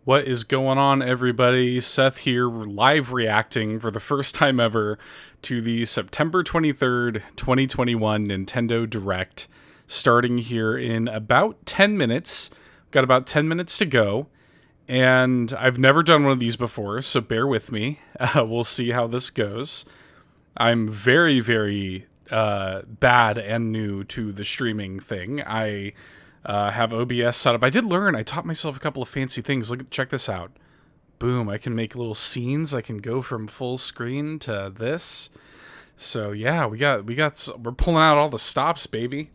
What is going on, everybody? Seth here, live reacting for the first time ever to the September 23rd, 2021 Nintendo Direct, starting here in about 10 minutes. Got about 10 minutes to go, and I've never done one of these before, so bear with me. We'll see how this goes. I'm very bad and new to the streaming thing. I have OBS set up. I did learn. I taught myself a couple of fancy things. Check this out. Boom! I can make little scenes. I can go from full screen to this. So yeah, we're pulling out all the stops, baby.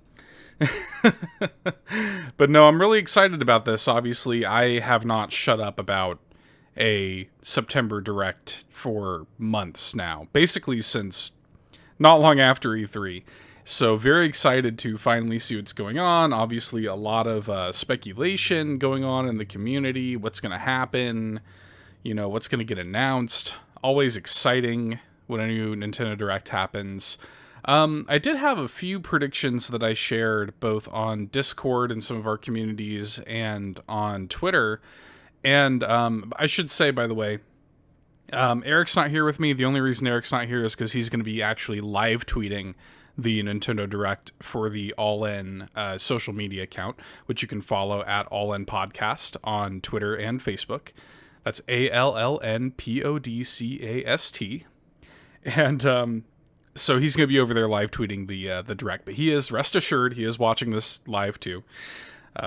But no, I'm really excited about this. Obviously, I have not shut up about a September Direct for months now. Basically since not long after E3. So very excited to finally see what's going on. Obviously, a lot of speculation going on in the community. What's going to happen? You know, what's going to get announced. Always exciting when a new Nintendo Direct happens. I did have a few predictions that I shared both on Discord and some of our communities and on Twitter. And I should say, by the way, Eric's not here with me. The only reason Eric's not here is because he's going to be actually live tweeting the Nintendo Direct for the All In social media account, which you can follow at All In Podcast on Twitter and Facebook. That's ALLNPODCAST. And so he's going to be over there live tweeting the Direct. But he is, rest assured, he is watching this live too.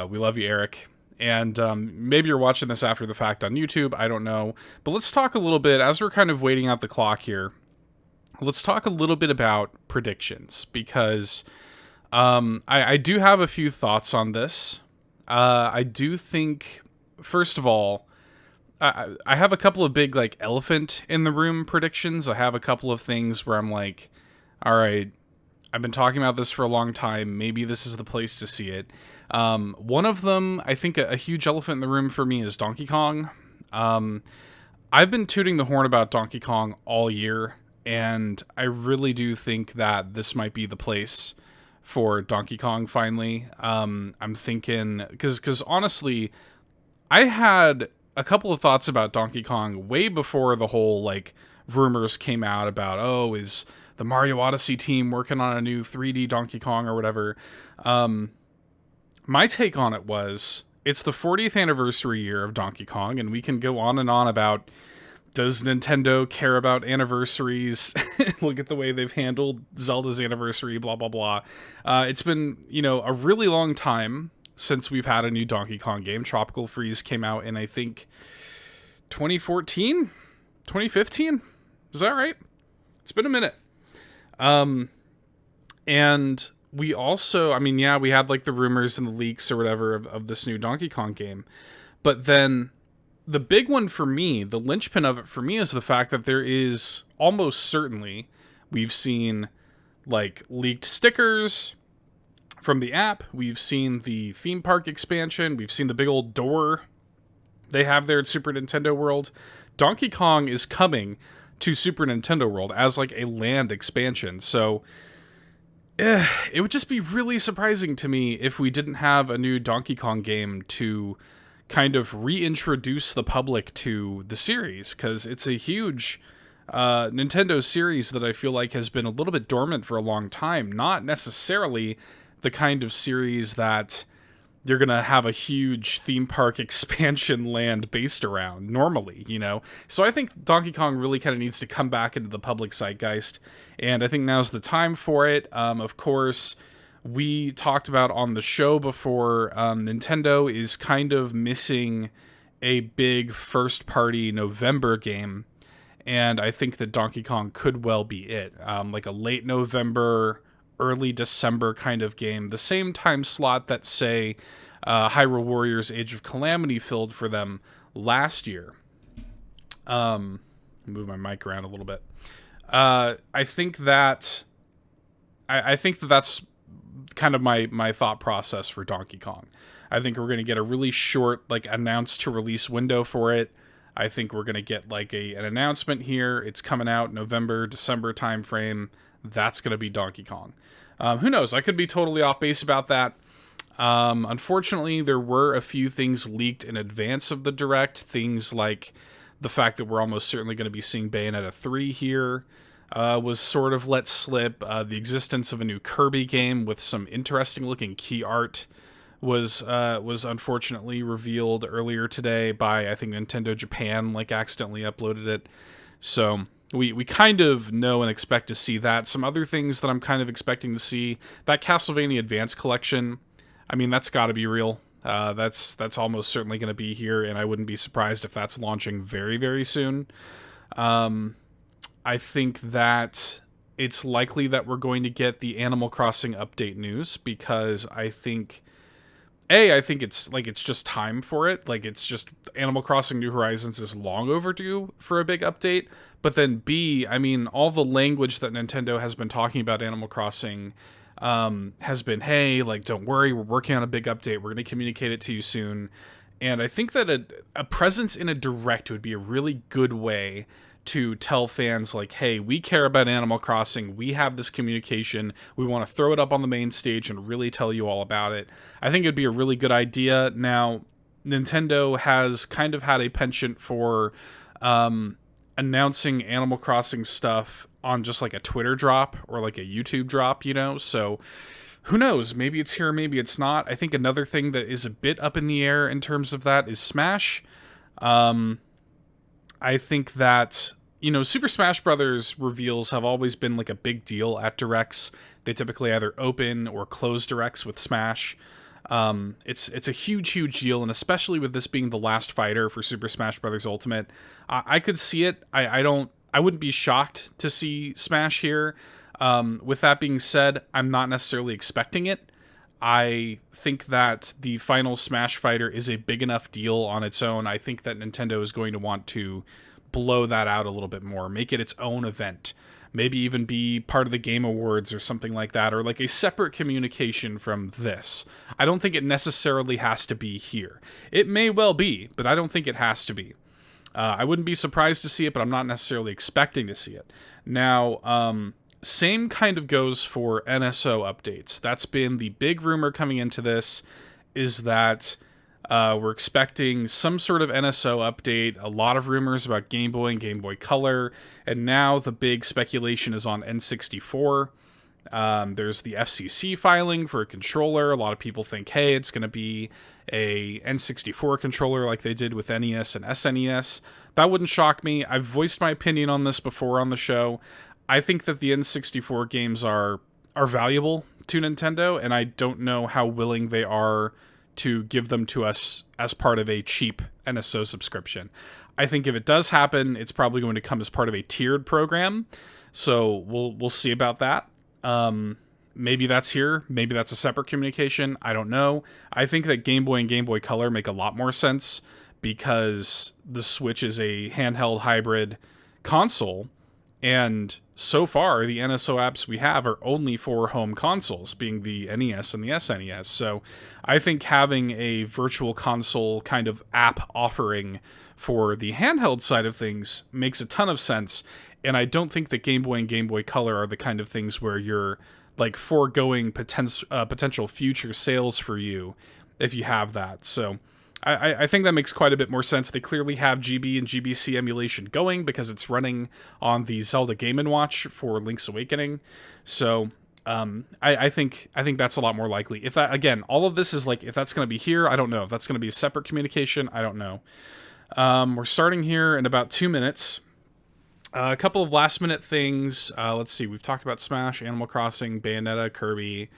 We love you, Eric. And maybe you're watching this after the fact on YouTube. I don't know. But let's talk a little bit, as we're kind of waiting out the clock here, let's talk a little bit about predictions. Because I do have a few thoughts on this. I do think, first of all, I have a couple of big, like, elephant in the room predictions. I have a couple of things where I'm like, all right, I've been talking about this for a long time. Maybe this is the place to see it. One of them, I think a huge elephant in the room for me is Donkey Kong. I've been tooting the horn about Donkey Kong all year, and I really do think that this might be the place for Donkey Kong finally. I'm thinking, because honestly, I had a couple of thoughts about Donkey Kong way before the whole, like, rumors came out about, oh, is the Mario Odyssey team working on a new 3D Donkey Kong or whatever. My take on it was, it's the 40th anniversary year of Donkey Kong, and we can go on and on about, does Nintendo care about anniversaries? Look at the way they've handled Zelda's anniversary, blah, blah, blah. It's been, a really long time since we've had a new Donkey Kong game. Tropical Freeze came out in, I think, 2014? 2015? Is that right? It's been a minute. And we also, we had, like, the rumors and the leaks or whatever of this new Donkey Kong game. But then the big one for me, the linchpin of it for me, is the fact that there is almost certainly, we've seen, like, leaked stickers from the app. We've seen the theme park expansion. We've seen the big old door they have there at Super Nintendo World. Donkey Kong is coming to Super Nintendo World as, like, a land expansion. So it would just be really surprising to me if we didn't have a new Donkey Kong game to kind of reintroduce the public to the series, because it's a huge Nintendo series that I feel like has been a little bit dormant for a long time. Not necessarily the kind of series that you're going to have a huge theme park expansion land based around normally, So I think Donkey Kong really kind of needs to come back into the public zeitgeist, and I think now's the time for it. Of course, we talked about on the show before, Nintendo is kind of missing a big first-party November game, and I think that Donkey Kong could well be it. Like a late November, early December kind of game. The same time slot that, say, Hyrule Warriors Age of Calamity filled for them last year. Move my mic around a little bit. I think that that's kind of my thought process for Donkey Kong. I think we're going to get a really short, like, announced to release window for it. I think we're going to get, like, an announcement here. It's coming out November, December timeframe. That's going to be Donkey Kong. Who knows? I could be totally off base about that. Unfortunately, there were a few things leaked in advance of the Direct. Things like the fact that we're almost certainly going to be seeing Bayonetta 3 here was sort of let slip. The existence of a new Kirby game with some interesting looking key art was unfortunately revealed earlier today by, I think, Nintendo Japan, like accidentally uploaded it. So we kind of know and expect to see that. Some other things that I'm kind of expecting to see, that Castlevania Advance Collection, I mean, that's got to be real. That's almost certainly going to be here, and I wouldn't be surprised if that's launching very, very soon. I think that it's likely that we're going to get the Animal Crossing update news, because I think it's just time for it. Like, it's just Animal Crossing New Horizons is long overdue for a big update. But then B, I mean, all the language that Nintendo has been talking about Animal Crossing has been, hey, like, don't worry, we're working on a big update. We're going to communicate it to you soon. And I think that a presence in a Direct would be a really good way to tell fans, like, hey, we care about Animal Crossing, we have this communication, we want to throw it up on the main stage and really tell you all about it. I think it'd be a really good idea. Now, Nintendo has kind of had a penchant for announcing Animal Crossing stuff on just like a Twitter drop or like a YouTube drop, so who knows? Maybe it's here, maybe it's not. I think another thing that is a bit up in the air in terms of that is Smash. I think that, Super Smash Brothers reveals have always been like a big deal at Directs. They typically either open or close Directs with Smash. It's a huge, huge deal, and especially with this being the last fighter for Super Smash Brothers Ultimate, I could see it. I wouldn't be shocked to see Smash here. With that being said, I'm not necessarily expecting it. I think that the final Smash fighter is a big enough deal on its own. I think that Nintendo is going to want to blow that out a little bit more, make it its own event, maybe even be part of the Game Awards or something like that, or like a separate communication from this. I don't think it necessarily has to be here. It may well be, but I don't think it has to be. I wouldn't be surprised to see it, but I'm not necessarily expecting to see it. Now, same kind of goes for NSO updates. That's been the big rumor coming into this, is that we're expecting some sort of NSO update. A lot of rumors about Game Boy and Game Boy Color, and now the big speculation is on N64. There's the FCC filing for a controller. A lot of people think, hey, it's going to be a N64 controller like they did with NES and SNES. That wouldn't shock me. I've voiced my opinion on this before on the show. I think that the N64 games are valuable to Nintendo, and I don't know how willing they are to give them to us as part of a cheap NSO subscription. I think if it does happen, it's probably going to come as part of a tiered program, so we'll see about that. Maybe that's here, maybe that's a separate communication, I don't know. I think that Game Boy and Game Boy Color make a lot more sense, because the Switch is a handheld hybrid console, and so far, the NSO apps we have are only for home consoles, being the NES and the SNES. So I think having a virtual console kind of app offering for the handheld side of things makes a ton of sense. And I don't think that Game Boy and Game Boy Color are the kind of things where you're like foregoing potential future sales for you if you have that. So I think that makes quite a bit more sense. They clearly have GB and GBC emulation going because it's running on the Zelda Game & Watch for Link's Awakening. So I think that's a lot more likely. If that, again, all of this is like, if that's going to be here, I don't know. If that's going to be a separate communication, I don't know. We're starting here in about 2 minutes. A couple of last minute things. Let's see. We've talked about Smash, Animal Crossing, Bayonetta, Kirby,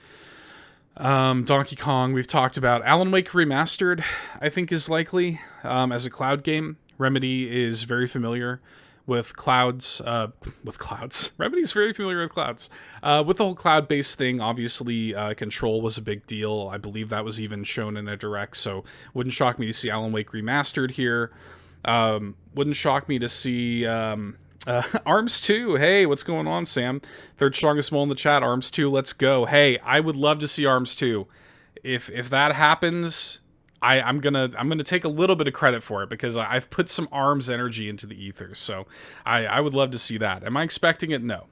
Donkey Kong. We've talked about Alan Wake Remastered, I think is likely as a cloud game. Remedy is very familiar with clouds. Remedy's very familiar with clouds. With the whole cloud-based thing, obviously Control was a big deal. I believe that was even shown in a Direct, so wouldn't shock me to see Alan Wake Remastered here. Wouldn't shock me to see Arms 2. Hey, what's going on, Sam? Third strongest mole in the chat. Arms 2, let's go. Hey, I would love to see Arms 2. If that happens, I'm gonna take a little bit of credit for it, because I've put some Arms energy into the ethers. So I would love to see that. Am I expecting it? No,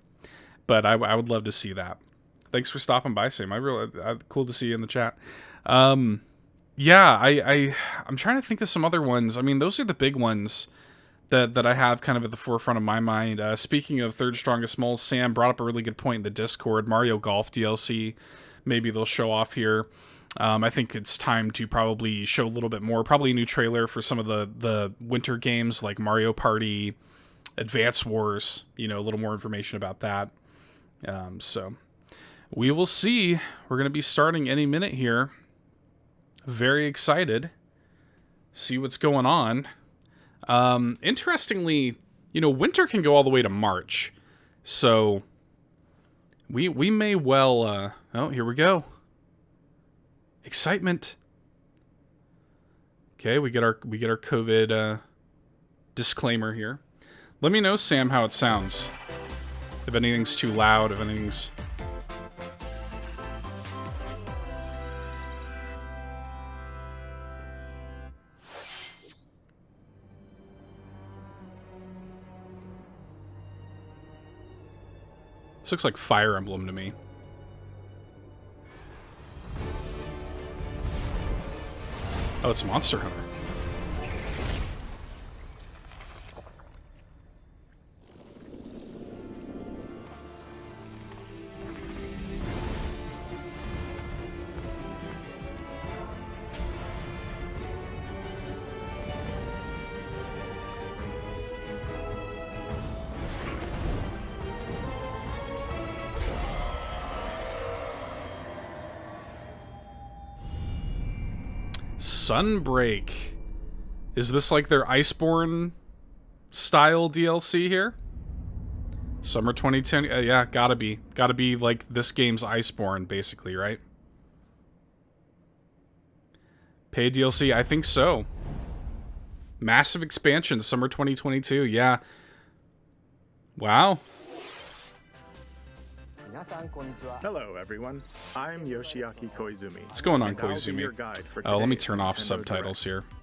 but I would love to see that. Thanks for stopping by, Sam. Cool to see you in the chat. Yeah, I'm trying to think of some other ones. I mean, those are the big ones that I have kind of at the forefront of my mind. Speaking of Third Strongest Moles, Sam brought up a really good point in the Discord. Mario Golf DLC, maybe they'll show off here. I think it's time to probably show a little bit more. Probably a new trailer for some of the winter games like Mario Party, Advance Wars. You know, a little more information about that. So we will see. We're going to be starting any minute here. Very excited. See what's going on. Interestingly, you know, winter can go all the way to March. So we may well oh, here we go. Excitement. Okay, we get our COVID disclaimer here. Let me know, Sam, how it sounds. If anything's too loud, if anything's... This looks like Fire Emblem to me. Oh, it's Monster Hunter. Sunbreak. Is this like their Iceborne style DLC here? Summer 2010. Yeah, gotta be. Gotta be like this game's Iceborne, basically, right? Paid DLC? I think so. Massive expansion, summer 2022. Yeah. Wow. Hello, everyone. I'm Yoshiaki Koizumi. What's going on, and I'll be Koizumi? your guide for Oh, let me today's turn off Nintendo subtitles Direct. here.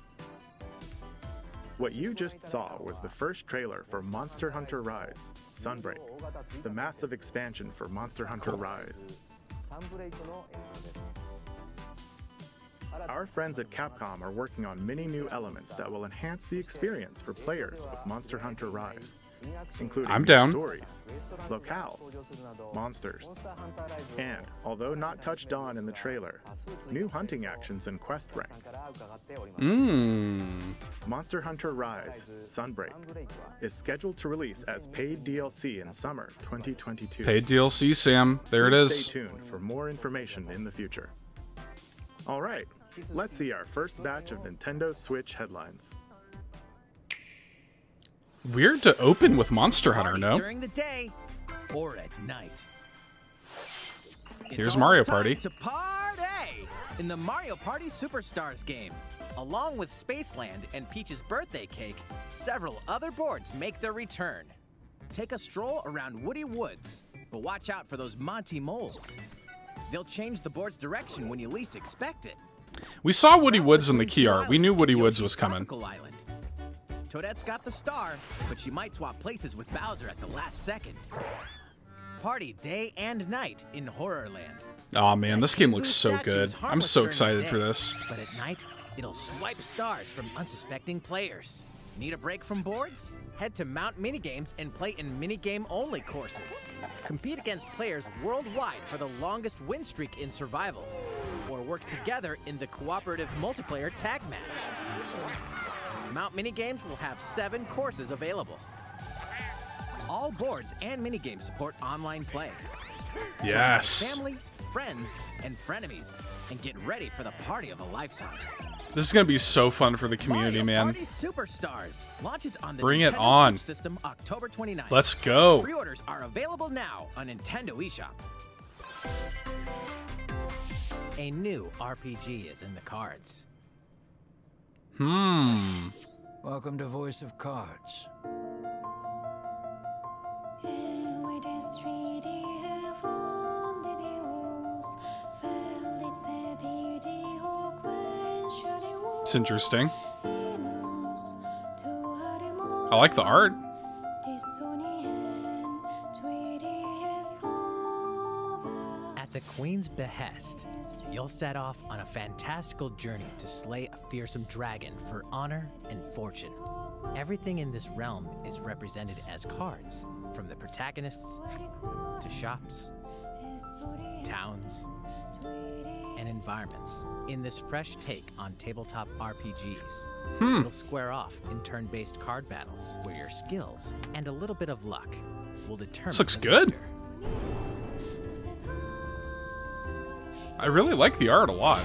What you just saw was the first trailer for Monster Hunter Rise, Sunbreak, the massive expansion for Monster Hunter Rise. Our friends at Capcom are working on many new elements that will enhance the experience for players of Monster Hunter Rise, including I'm new down. stories, locales, monsters, and, although not touched on in the trailer, new hunting actions and quest rank. Monster Hunter Rise, Sunbreak, is scheduled to release as paid DLC in summer 2022. Paid DLC, Sam. There it Please is. Stay tuned for more information in the future. All right, let's see our first batch of Nintendo Switch headlines. Weird to open with Monster Hunter, Party no? during the day or at night. Here's It's Mario almost time Party. to party in the Mario Party Superstars game. Along with Spaceland and Peach's birthday cake, several other boards make their return. Take a stroll around Woody Woods, but watch out for those Monty moles. They'll change the board's direction when you least expect it. We saw Woody Woods in the key art. We knew Woody Woods was coming. Tropical Island. Toadette's got the star, but she might swap places with Bowser at the last second. Party day and night in Horrorland. Oh man, this game looks Blue so statue good. is I'm harmless so during the excited for day, this. But at night, it'll swipe stars from unsuspecting players. Need a break from boards? Head to Mount Minigames and play in minigame-only courses. Compete against players worldwide for the longest win streak in survival. Or work together in the cooperative multiplayer tag match. Mount Minigames will have 7 courses available. All boards and minigames support online play. Yes. Family, friends, and frenemies, and get ready for the party of a lifetime. This is gonna be so fun for the community, Mario man. Party Superstars launches on the Bring it Nintendo on. Switch system October 29th. Let's go. Pre-orders are available now on Nintendo eShop. A new RPG is in the cards. Welcome to Voice of Cards. It's interesting. I like the art. At the Queen's behest, you'll set off on a fantastical journey to slay a fearsome dragon for honor and fortune. Everything in this realm is represented as cards, from the protagonists to shops, towns, and environments. In this fresh take on tabletop RPGs, you'll square off in turn-based card battles where your skills and a little bit of luck will determine. This looks the good. victor. I really like the art a lot.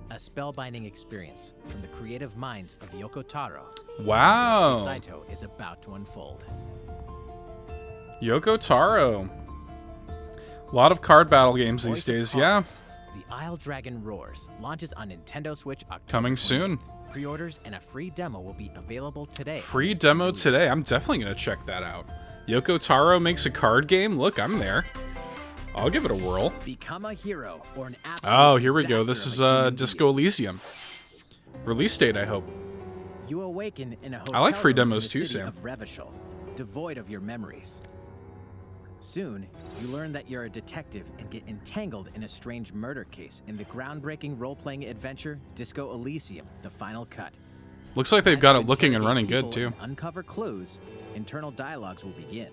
A spellbinding experience from the creative minds of Yoko Taro. Wow. Saito is about to unfold. Yoko Taro. A lot of card battle games these Voice of days, yeah. Cards, The Isle Dragon Roars launches on Nintendo Switch October Coming 20th. soon. Pre-orders and a free demo will be available today. Free demo today. I'm definitely going to check that out. Yoko Taro makes a card game? Look, I'm there. I'll give it a whirl. Become a hero or an absolute Oh, here we go. disaster This of is a human Disco Elysium. Release date, I hope. being. You awaken in a hotel I like free room demos in the too, city Sam. of Revachol, devoid of your memories. Soon, you learn that you're a detective and get entangled in a strange murder case in the groundbreaking role-playing adventure Disco Elysium: The Final Cut. Looks like they've As got you it looking and running interrogate good, too. people and uncover clues, internal dialogues will begin.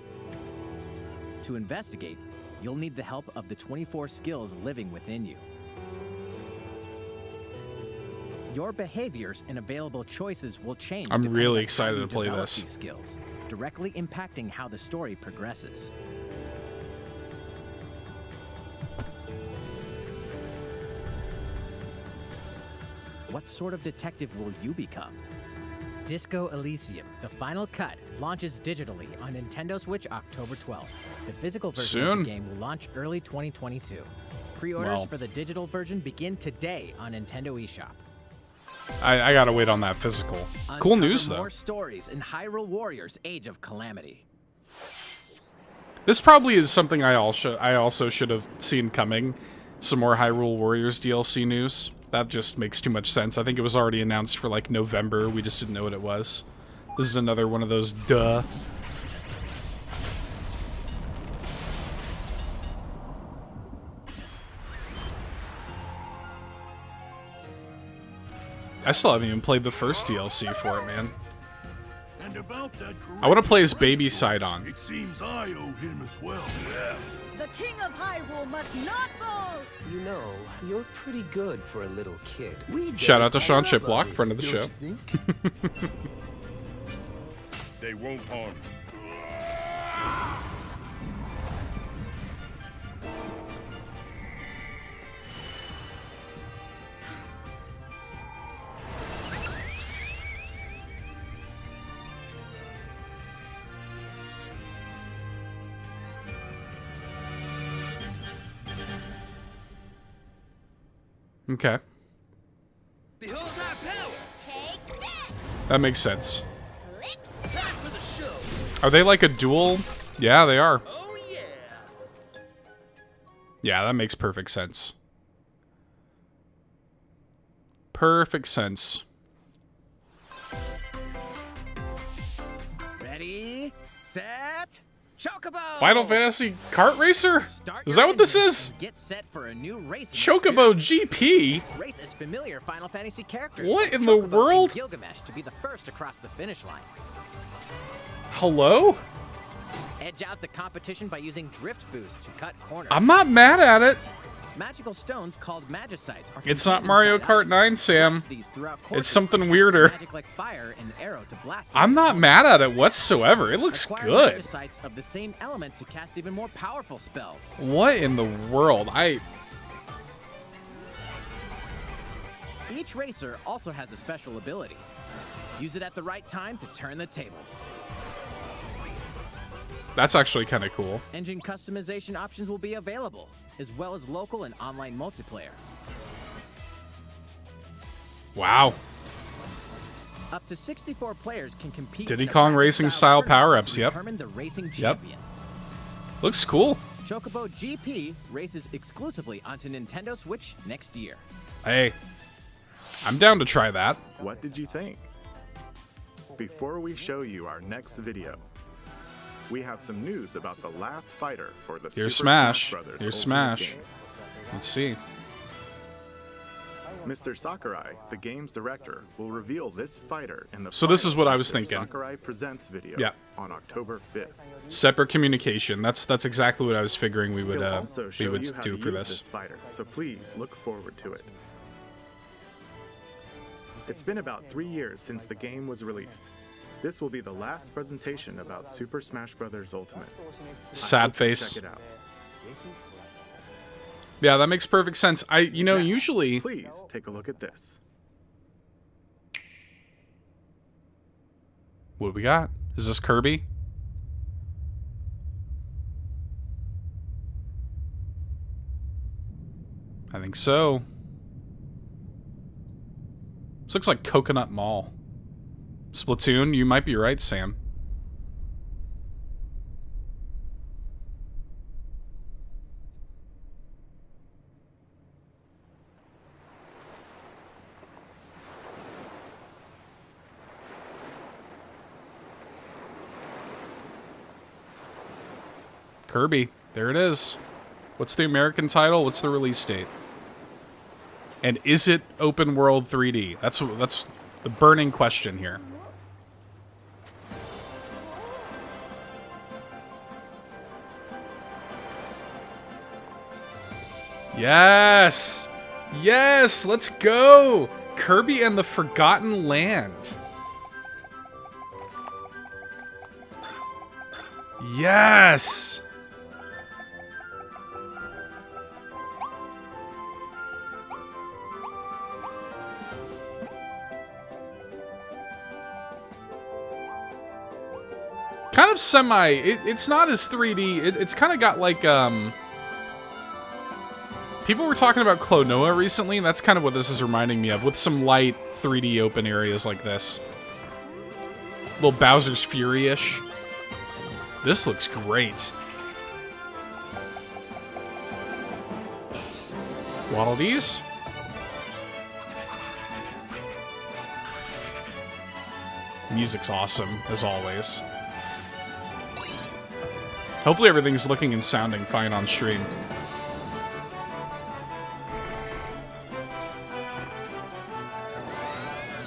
To investigate, you'll need the help of the 24 skills living within you. Your behaviors and available choices will change. I'm depending really on excited how you to play develop this. these skills, directly impacting how the story progresses. What sort of detective will you become? Disco Elysium: The Final Cut launches digitally on Nintendo Switch October 12th. The physical version Soon. of the game will launch early 2022. Pre-orders Well. for the digital version begin today on Nintendo eShop. I gotta wait on that physical. Cool Uncover news, though. More stories in Hyrule Warriors: Age of Calamity. This probably is something I also should have seen coming. Some more Hyrule Warriors DLC news. That just makes too much sense. I think it was already announced for like November. We just didn't know what it was. This is another one of those duh. I still haven't even played the first DLC for it, man. And about that I want to play as Baby Sidon. It seems I owe him as well. Yeah. The King of Hyrule must not fall! You know, you're pretty good for a little kid. Shout out to Sean Chiplock, friend of the show. They won't harm you. Okay. Behold our power! Take that! That makes sense. Clicks! Time for the show! Are they like a dual? Yeah, they are. Oh yeah! Yeah, that makes perfect sense. Perfect sense. Ready, set, Chocobo! Final Fantasy Kart Racer? Start Is your that what this engine is? and get set for a new racing Chocobo experience. GP? Race as familiar Final Fantasy characters. What like in the Chocobo and world? Gilgamesh to be the first across the finish line. Hello? Edge out the competition by using drift boost to cut corners. I'm not mad at it. Magical stones called Magicites are It's not contained Mario inside Kart items. 9, Sam. Blast these throughout courses. It's something weirder. Magic like fire and arrow to blast. I'm not mad at it whatsoever. It looks Acquire good. Magicites of the same element to cast even more powerful spells. What in the world? Each racer also has a special ability. Use it at the right time to turn the tables. That's actually kind of cool. Engine customization options will be available, as well as local and online multiplayer. Wow. Up to 64 players can compete. Diddy in a Kong bracket Racing style style power-ups, tournament to yep. Determine the racing Yep. champion. Looks cool. Chocobo GP races exclusively onto Nintendo Switch next year. Hey, I'm down to try that. What did you think? Before we show you our next video, we have some news about the last fighter for the Here's Super Smash. Brothers Here's Ultimate Smash. game. Let's see. Mr. Sakurai, the game's director, will reveal this fighter in the So this is what I final was Mr. thinking. Sakurai Presents video Yeah. on October 5th. Separate communication. That's exactly what I was figuring we would He'll also show we would you how do to for use this. this fighter, so please look forward to it. It's been about 3 years since the game was released. This will be the last presentation about Super Smash Bros. Ultimate. I Sad hope you face. Check it out. Yeah, that makes perfect sense. Next, Usually please take a look at this. what do we got? Is this Kirby? I think so. This looks like Coconut Mall. Splatoon, you might be right, Sam. Kirby, there it is. What's the American title? What's the release date? And is it open world 3D? That's the burning question here. Yes! Yes! Let's go! Kirby and the Forgotten Land. Yes! Kind of semi. It's not as 3D. It's kind of got like people were talking about Klonoa recently, and that's kind of what this is reminding me of, with some light 3D open areas like this. Little Bowser's Fury-ish. This looks great. Waddle Dees. Music's awesome, as always. Hopefully everything's looking and sounding fine on stream.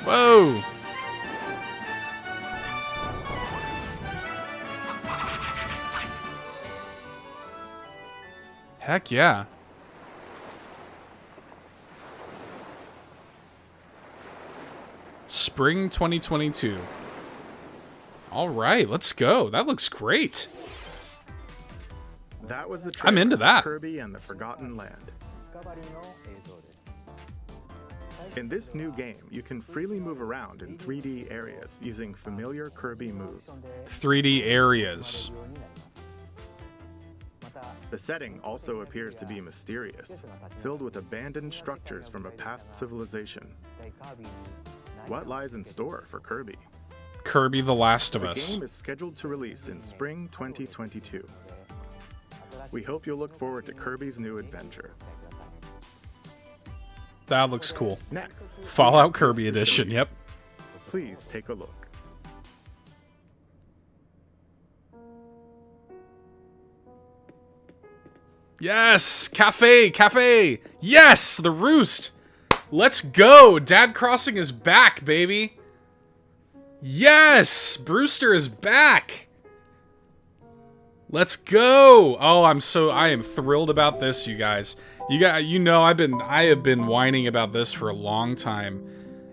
Whoa! Heck yeah. Spring 2022. All right, let's go. That looks great. That was the I'm into trailer that. for Kirby and the Forgotten Land. In this new game, you can freely move around in 3D areas using familiar Kirby moves. 3D areas. The setting also appears to be mysterious, filled with abandoned structures from a past civilization. What lies in store for Kirby? Kirby the Last of The Us. game is scheduled to release in spring 2022. We hope you'll look forward to Kirby's new adventure. That looks cool. Next, Fallout we have Kirby this to show Edition, you. yep. Please take a look. Yes! Cafe! Yes! The Roost! Let's go! Dad Crossing is back, baby! Yes! Brewster is back! Let's go! Oh, I am thrilled about this, you guys. You know I have been whining about this for a long time.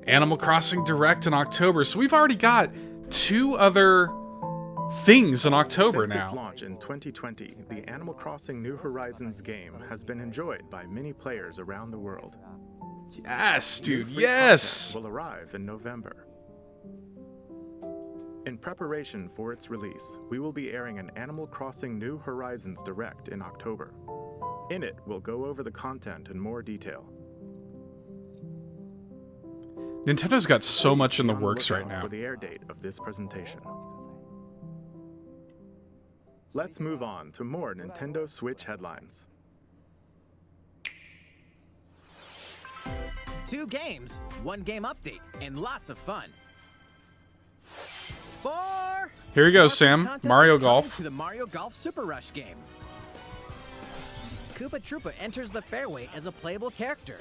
Animal Crossing Direct in October. So we've already got 2 other things in October Since its now. launch in 2020, the Animal Crossing New Horizons game has been enjoyed by many players around the world. Yes, New dude, free yes! content will arrive in November. In preparation for its release, we will be airing an Animal Crossing New Horizons Direct in October. In it, we'll go over the content in more detail. Nintendo's got so much in the Be on works right lookout now. For the air date of this presentation. Let's move on to more Nintendo Switch headlines. 2 games, 1 game update, and lots of fun. For Here you go, More Sam. content Mario is coming Golf. to the Mario Golf Super Rush game. Koopa Troopa enters the fairway as a playable character.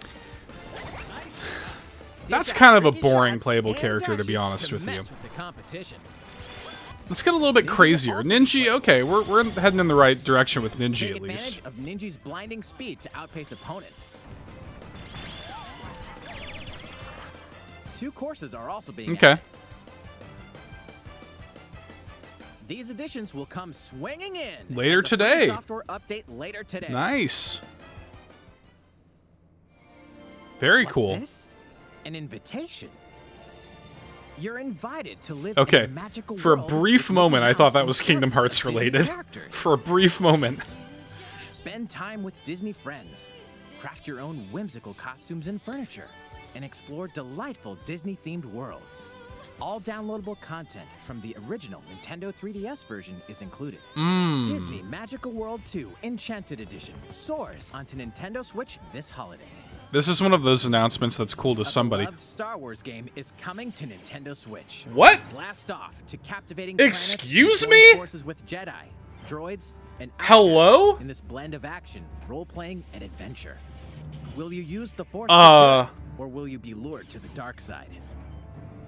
That's Dish out kind of a tricky boring shots playable and character, to be dashes honest to with you. mess with the competition. Let's get a little bit crazier. Ninja, okay, we're heading in the right direction with Ninja Take at least. advantage of Ninja's blinding speed to outpace opponents. 2 courses are also being Okay. added. These additions will come swinging in Later as a free today. Software update later today. Nice. Very What's cool. this? An invitation. You're invited to live Okay. in a magical For a world brief with moment, I Mickey thought Mouse that and was Kingdom dozens of Hearts Disney related. characters. For a brief moment. Spend time with Disney friends, craft your own whimsical costumes and furniture, and explore delightful Disney-themed worlds. All downloadable content from the original Nintendo 3DS version is included. Disney Magical World 2 Enchanted Edition soars onto Nintendo Switch this holiday. This is one of those announcements that's cool to A somebody. beloved Star Wars game is coming to Nintendo Switch. What? Blast off to captivating Excuse planets and me? join forces with Jedi, droids, and Hello? outcasts in this blend of action, role-playing, and adventure. Will you use the Force Uh. for good, or will you be lured to the dark side?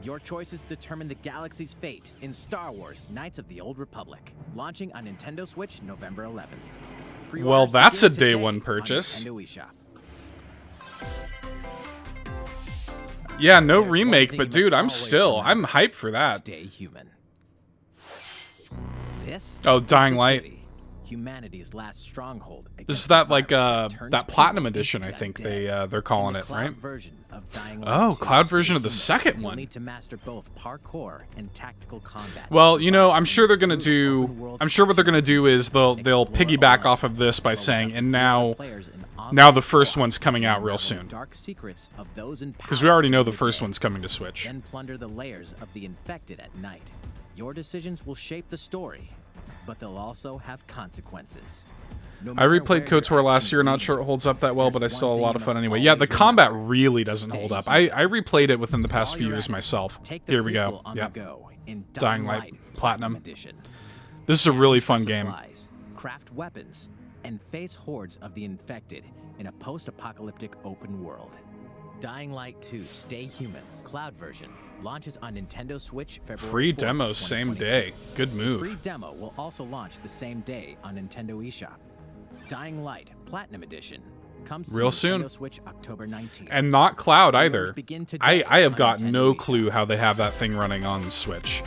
Your choices determine the galaxy's fate in Star Wars: Knights of the Old Republic, launching on Nintendo Switch November 11th. Pre-orders Well, that's begin a day today one on purchase. Nintendo eShop. Yeah, no There's one remake, thing but you dude, must I'm always still, I'm remember. hyped for that. Stay human. This Oh, is Dying the Light. city, humanity's last stronghold. This against is that the like virus turns that people platinum into edition, I the think undead. they're calling In the it, cloud right? version of Dying Light Oh, 2, cloud Stay version of the Human, second you'll one. need to master both parkour and tactical combat. Well, to you know, survive I'm in sure they're this gonna brutal do. open-world I'm sure what they're gonna do is they'll Explore piggyback alone, off of this by or saying, with and other now players in now the online first co-op one's coming to out real unravel soon. the dark secrets of those in Because we power already know the during first day. one's coming to Switch. Then plunder the layers of the infected at night. Your decisions will shape the story, but they'll also have consequences. No I matter replayed where your KOTOR last actions year. Not lead sure you, it holds up that well, but I there's still had a one lot thing of you fun must anyway. Yeah, the always combat remember. really doesn't Stay hold up. human. I replayed it within the past While few you're years at it, myself. Take the Here we prequel go. on Yep. the go in Dying Dying Light Light Platinum. Edition. This is a really Gather fun game. supplies, craft weapons, and face hordes of the infected in a post-apocalyptic open world. Dying Light 2 Stay Human Cloud version launches on Nintendo Switch February Free 4th, demo same 2022. day. Good Free move. demo will also launch the same day on Nintendo eShop. Dying Light Platinum Edition comes to Real Nintendo soon. Switch October 19th. And not Cloud either. Pre-orders begin today I have on got Nintendo no eShop. clue how they have that thing running on Switch.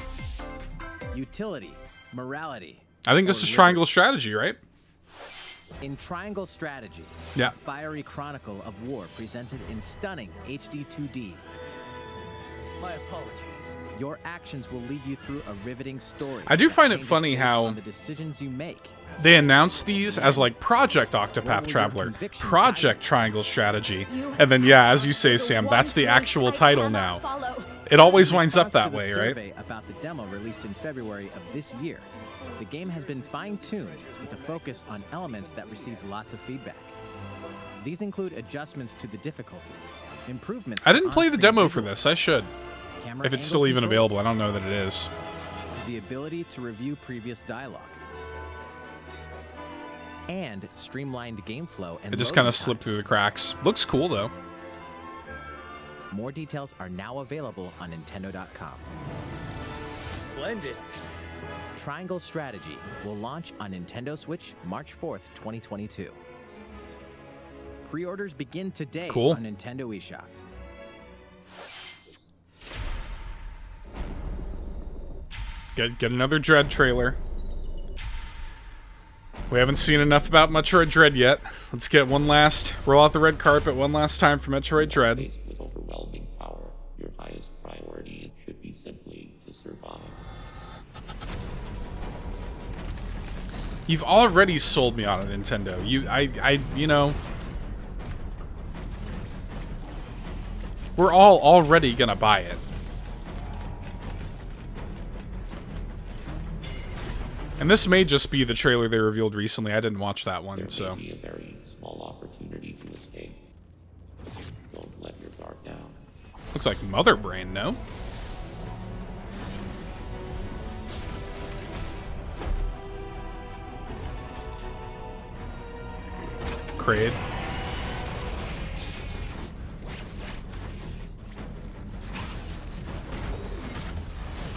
Utility, morality. I think this or is Triangle liberty. Strategy, right? In Triangle Strategy, Yeah. a fiery chronicle of war presented in stunning HD 2D. My apologies. Your actions will lead you through a riveting story. I do that find it changes funny based how on the decisions you make. They announced these as like Project What will Octopath your Traveler, conviction Project guide you? Triangle Strategy, and then yeah, as you say, Sam, that's the actual title now. It always In winds up response to that the way, right? survey about the demo released in February of this year, the game has been fine-tuned with a focus on elements that received lots of feedback. These include adjustments to the difficulty, improvements. I to didn't play the on-screen demo for visuals, this. I should, camera if it's angle still even controls, available. I don't know that it is. the ability to review previous dialogue, and streamlined game flow and It just loading kind of slipped times. through the cracks. Looks cool though. More details are now available on Nintendo.com. Splendid. Triangle Strategy will launch on Nintendo Switch March 4th, 2022. Pre-orders begin today Cool. on Nintendo eShop. Get another Dread trailer. We haven't seen enough about Metroid Dread yet. Let's get one last, roll out the red carpet one last time for Metroid Dread. Faced with overwhelming power, your highest priority should be simply to survive. You've already sold me on a Nintendo. You know, we're all already gonna buy it. And this may just be the trailer they revealed recently. I didn't watch that one, There so. may be a very small opportunity to escape. Don't let your guard down. Looks like Mother Brain, no? Kraid.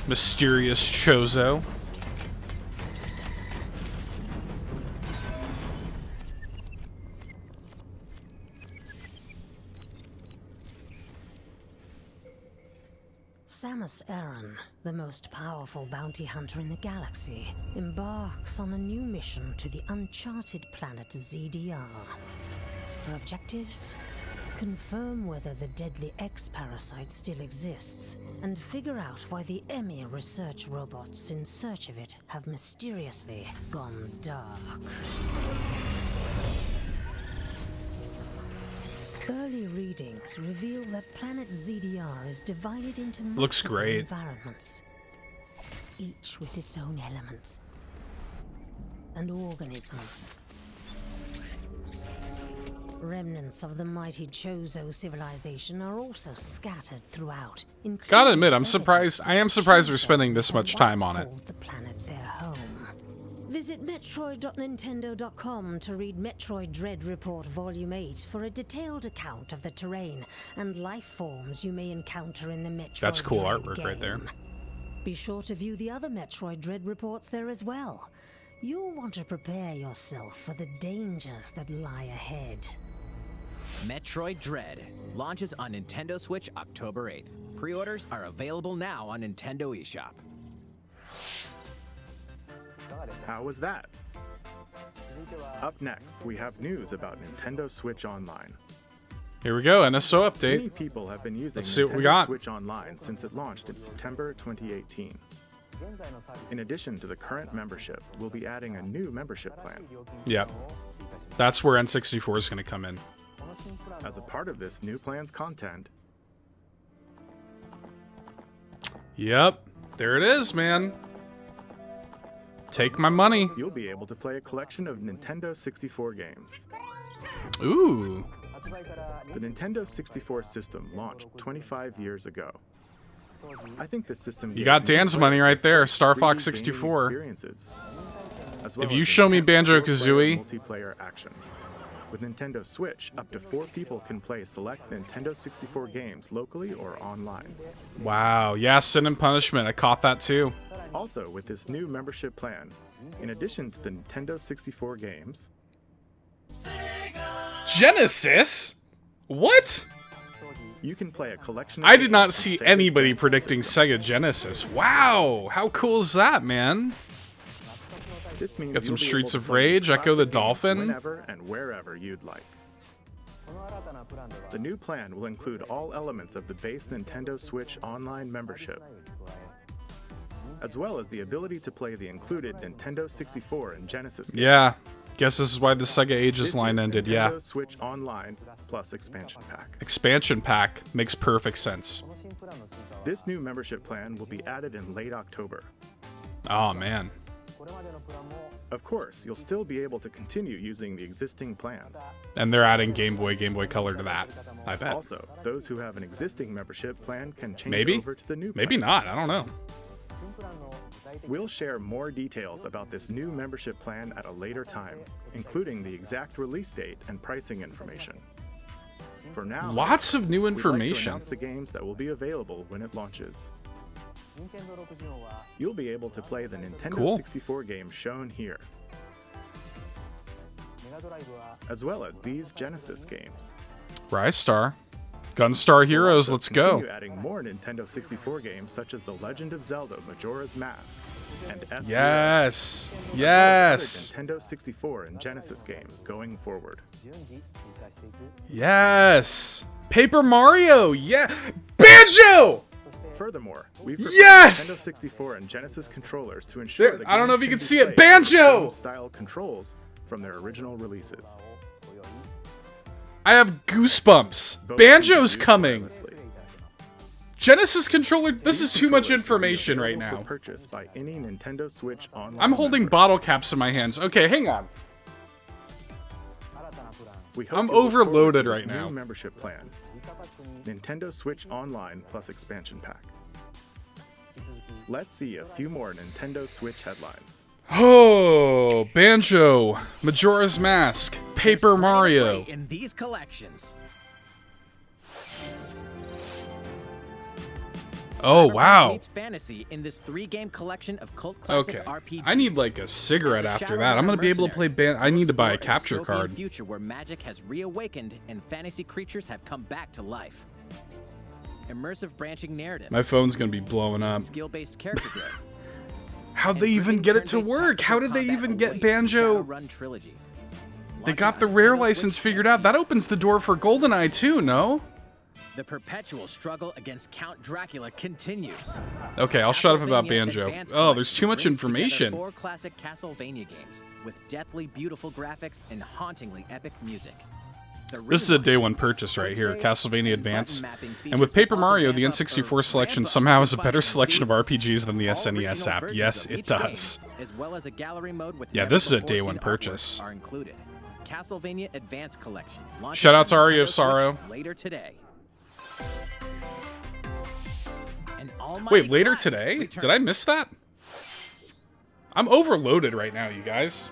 Mysterious Chozo. Samus Aran, the most powerful bounty hunter in the galaxy, embarks on a new mission to the uncharted planet ZDR. Her objectives? Confirm whether the deadly X-parasite still exists, and figure out why the Emmy research robots in search of it have mysteriously gone dark. Early readings reveal that planet ZDR is divided into Looks multiple great. environments, each with its own elements and organisms. Remnants of the mighty Chozo civilization are also scattered throughout. Gotta admit, I'm surprised. I am surprised we're spending this much time on it. The planet their home. Visit Metroid.Nintendo.com to read Metroid Dread Report Volume 8 for a detailed account of the terrain and life forms you may encounter in the Metroid That's cool Dread artwork game. right there. Be sure to view the other Metroid Dread reports there as well. You'll want to prepare yourself for the dangers that lie ahead. Metroid Dread launches on Nintendo Switch October 8th. Pre-orders are available now on Nintendo eShop. How was that? Up next, we have news about Nintendo Switch Online. Here we go, NSO Many update. people have been using Let's see what we Nintendo got. Switch Online since it launched in September 2018. In addition to the current membership, we'll be adding a new membership plan. Yep. That's where N64 is going to come in. As a part of this new plan's content, Yep. There it is, man. Take my money. you'll be able to play a collection of Nintendo 64 games. Ooh. The Nintendo 64 system launched 25 years ago. I think this system You gives got new Dan's money players right there, 3D Star Fox gaming 64. experiences, as well If you as show me intense Banjo-Kazooie- four-player multiplayer action. With Nintendo Switch, up to 4 people can play select Nintendo 64 games locally or online. Wow. Yeah, Sin and Punishment. I caught that too. Also, with this new membership plan, in addition to the Nintendo 64 games, Genesis? What? you can play a collection of I did games not from see Sega anybody Genesis predicting system. Sega Genesis. Wow. How cool is that, man? This means Got some you'll be Streets able of to play these Rage, Echo the classic games Dolphin. whenever and wherever you'd like. The new plan will include all elements of the base Nintendo Switch Online membership, as well as the ability to play the included Nintendo 64 and Genesis games. Yeah. Guess this is why the Sega Ages This line is ended, Nintendo yeah. Switch Online plus expansion pack. Expansion pack makes perfect sense. This new membership plan will be added in late October. Oh, man. Of course, you'll still be able to continue using the existing plans. And they're adding Game Boy Color to that. I bet. Also, those who have an existing membership plan can change Maybe. over to the new Maybe plan. not. I don't know. We'll share more details about this new membership plan at a later time, including the exact release date and pricing information. For now, Lots of new we'd like to information. announce the games that will be available when it launches. You'll be able to play the Nintendo Cool. 64 games shown here, as well as these Genesis games. Rise Star. Gunstar Heroes, We'll also let's go. continue adding more Nintendo 64 games such as The Legend of Zelda Majora's Mask and F-Zero, Yes. as well as Yes. other Nintendo 64 and Genesis games going forward. Yes. Paper Mario. Yeah. Banjo. Furthermore, we've prepared Yes! Nintendo 64 and Genesis controllers to ensure There- the I don't know games if you can be see it. played with Banjo! style controls from their original releases. I have goosebumps. Both Banjo's can be used coming. wirelessly. Genesis controller. This These is too much controllers will be information right available now. for purchase by any Nintendo Switch Online I'm holding member. bottle caps in my hands. Okay, hang on. We hope I'm you look forward overloaded to this right now. new membership plan. Nintendo Switch Online plus expansion pack. Let's see a few more Nintendo Switch headlines. Oh, Banjo, Majora's Mask, Paper Mario. In these collections. Oh, wow. Meets fantasy in this 3-game collection of cult classic Okay. RPGs. I need like a cigarette after that. I'm going to be able to play I need to buy a capture card. Future where magic has reawakened and fantasy creatures have come back to life. Immersive branching narratives. My phone's going to be blowing up. Skill-based character growth. How'd they even get it to work? How did they even get Banjo? They got the rare license figured out. That opens the door for GoldenEye too, no? The perpetual struggle against Count Dracula continues. Okay, I'll shut up about Banjo. Oh, there's too much information. 4 classic Castlevania games with deathly beautiful graphics and hauntingly epic music. This is a day one purchase right here, Castlevania Advance. And with Paper Mario, the N64 selection somehow has a better selection of RPGs than the SNES app. Yes, it does. Yeah, this is a day one purchase. Castlevania Advance Collection. Shout out to Aria of Sorrow. Later today. Wait, later today? Did I miss that? I'm overloaded right now, you guys.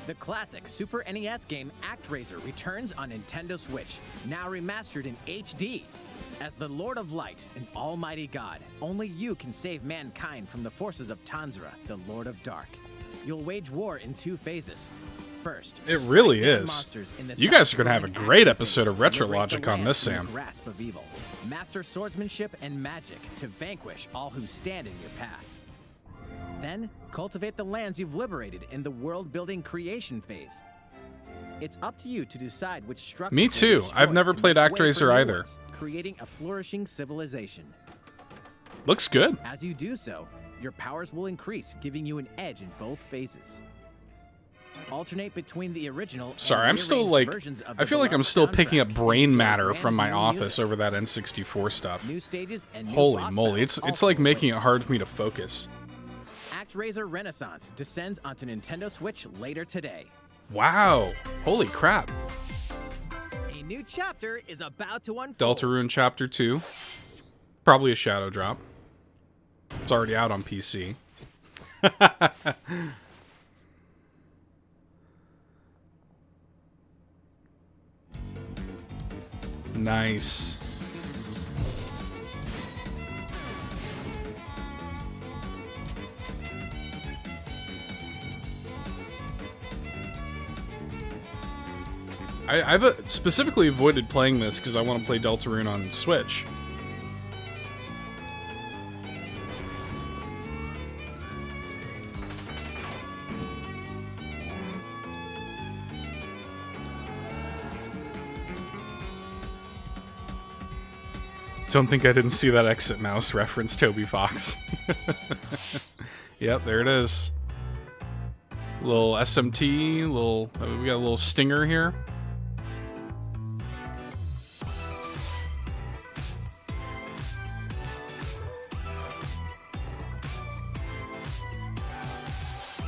The classic Super NES game ActRaiser returns on Nintendo Switch, now remastered in HD. As the Lord of Light and Almighty God, only you can save mankind from the forces of Tanzra, the Lord of Dark. You'll wage war in 2 phases. First, it really is. You guys are going to have a great episode of Retro Logic on this, Sam. Grasp of evil. Master swordsmanship and magic to vanquish all who stand in your path. Then, cultivate the lands you've liberated in the world-building creation phase. It's up to you to decide which structure. Me too. I've never played ActRaiser either. Creating a flourishing civilization. Looks good. As you do so, your powers will increase, giving you an edge in both phases. Alternate between the original. Sorry, I'm still like. I feel like I'm still picking up brain matter from my office over that N64 stuff. New stages and new Holy boss moly! battles It's like making it hard for me to focus. ActRaiser Renaissance descends onto Nintendo Switch later today. Wow! Holy crap! A new chapter is about to unfold. Deltarune Chapter 2. Probably a shadow drop. It's already out on PC. Nice. I've specifically avoided playing this because I want to play Deltarune on Switch. Don't think I didn't see that Exit Mouse reference, Toby Fox. Yep, there it is. Little SMT, we got a little stinger here.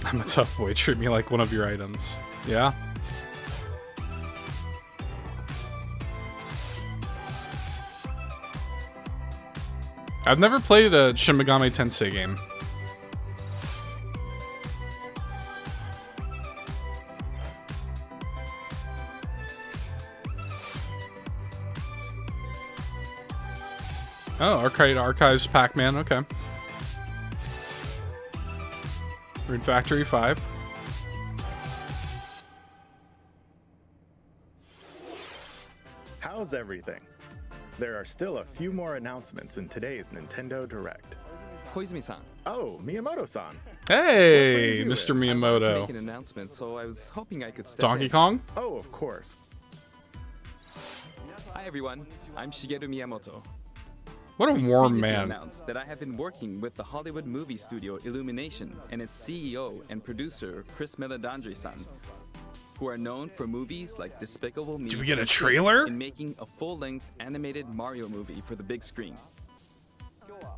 I'm a tough boy, treat me like one of your items. Yeah? I've never played a Shin Megami Tensei game. Oh, Archives Pac-Man, okay. Rune Factory 5. How's everything? There are still a few more announcements in today's Nintendo Direct. Koizumi-san. Oh, Miyamoto-san. Hey, Mr. Miyamoto. I make an announcement, so I was hoping I could step Donkey in. Kong? Oh, of course. Hi everyone, I'm Shigeru Miyamoto. What a We warm previously man. announced that I have been working with the Hollywood movie studio Illumination and its CEO and producer Chris Meledandri-san, who are known for movies like Despicable Me. Did we get a and trailer? And making a full-length animated Mario movie for the big screen.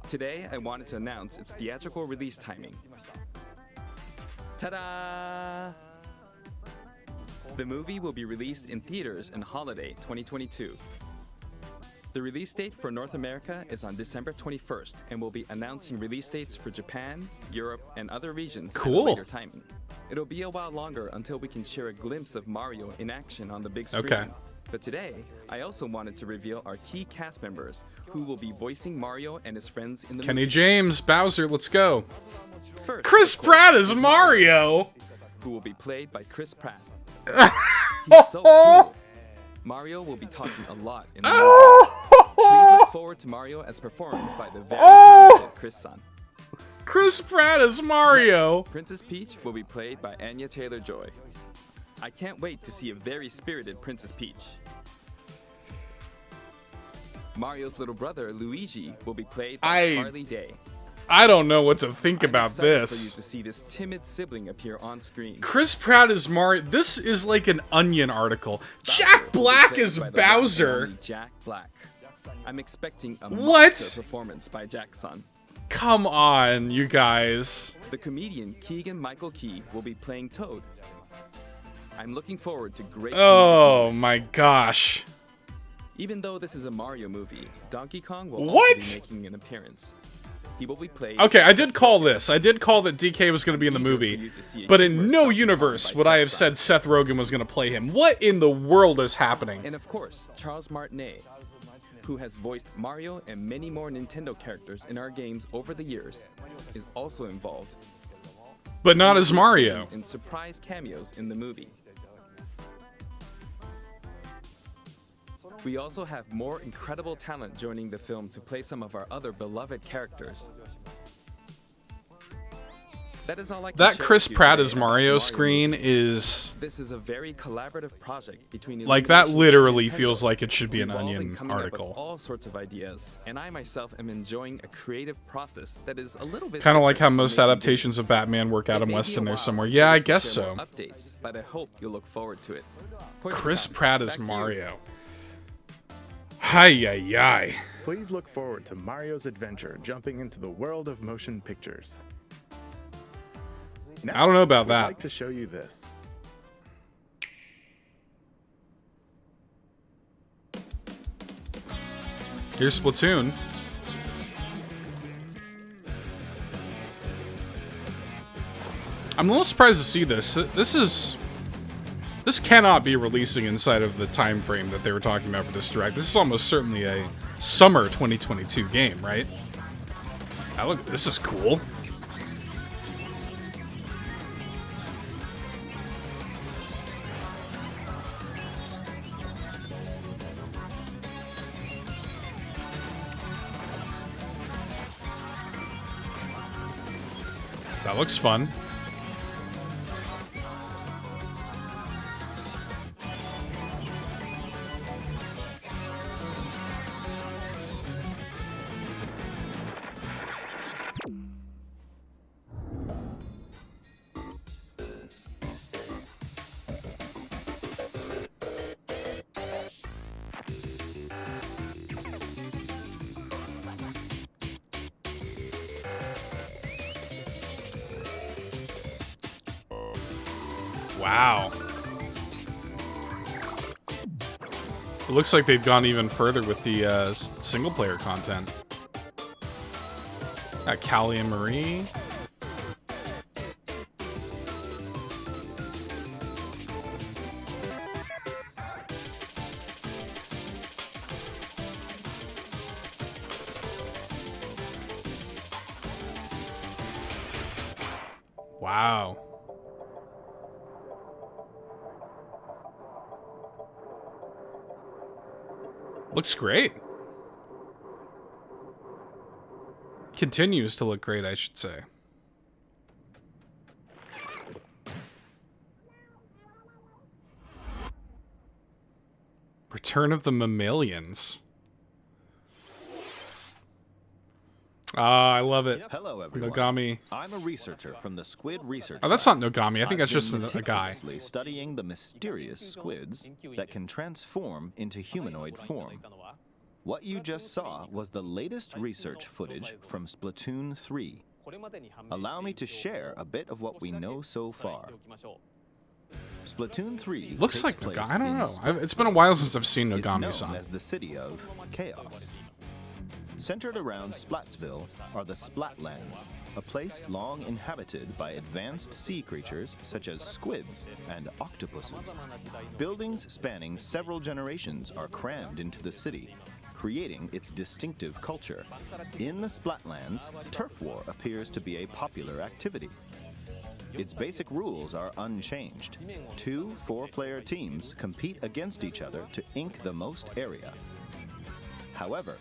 Today, I wanted to announce its theatrical release timing. Ta-da! The movie will be released in theaters in holiday 2022. The release date for North America is on December 21st, and we'll be announcing release dates for Japan, Europe, and other regions at a Cool. later timing. It'll be a while longer until we can share a glimpse of Mario in action on the big screen. Okay. But today, I also wanted to reveal our key cast members who will be voicing Mario and his friends in the Kenny movie. James, Bowser, let's go. First, Chris of course, Pratt is Mario. who will be played by Chris Pratt. He's so cool. Mario will be talking a lot in the movie. Please look forward to Mario as performed by the very talented Chris-san. Chris Pratt is Mario. Next, Princess Peach will be played by Anya Taylor-Joy. I can't wait to see a very spirited Princess Peach. Mario's little brother, Luigi, will be played by Charlie Day. I don't know what to think I'm about excited this. for you to see this timid sibling appear on screen. Chris Pratt is Mario. This is like an Onion article. Jack Black is Bowser. Jack Black. I'm expecting a What? monster performance by Jack-san. Come on, you guys. The comedian Keegan-Michael Key will be playing Toad. I'm looking forward to great. Oh my gosh. Even though this is a Mario movie, Donkey Kong will What? also be making an appearance. He will be played. Okay, by I Seth did call Rogen. this. I did call that DK was going to be in the Eager for movie. you to see a But in humorous no Donkey Kong universe by would I Seth have said Rogen. Seth Rogen was going to play him. What in the world is happening? And of course, Charles Martinet, who has voiced Mario and many more Nintendo characters in our games over the years, is also involved. But not as Mario. In surprise cameos in the movie. We also have more incredible talent joining the film to play some of our other beloved characters. That is all I can That share Chris with you Pratt today as about Mario Mario screen movie. is... This is a very collaborative project between Like, that Illumination literally and Nintendo. feels like it should be an We've all been Onion coming up with article. all sorts of ideas, and I myself am enjoying a creative process that is a little bit Kind of like how different from most making adaptations videos. of Batman work It Adam may be West in a there while somewhere. until Yeah, we I can guess share so. more updates, but I hope you'll look forward to it. Chris Poison-san, Pratt back as to you. Mario. Hi-yi-yi. Please look forward to Mario's adventure jumping into the world of motion pictures. Next, I don't know about we'd that. like to show you this. Here's Splatoon. I'm a little surprised to see this. This cannot be releasing inside of the time frame that they were talking about for this direct. This is almost certainly a summer 2022 game, right? Look, this is cool. That looks fun. Wow. It looks like they've gone even further with the single-player content. Got Callie and Marie. Wow. Looks great. Continues to look great, I should say. Return of the Mammalians. Ah, I love it. Hello, everyone. Nogami. I'm a researcher from the Squid Research Oh, that's Lab. not Nogami. I think that's I've just been a guy. meticulously studying the mysterious squids that can transform into humanoid form. What you just saw was the latest research footage from Splatoon 3. Allow me to share a bit of what we know so far. Splatoon 3 Looks takes like place Nogami. I don't in know. It's been a while since I've seen It's known Nogami-san. as the city of chaos. Centered around Splatsville are the Splatlands, a place long inhabited by advanced sea creatures such as squids and octopuses. Buildings spanning several generations are crammed into the city, creating its distinctive culture. In the Splatlands, turf war appears to be a popular activity. Its basic rules are unchanged. 2 4-player teams compete against each other to ink the most area. However,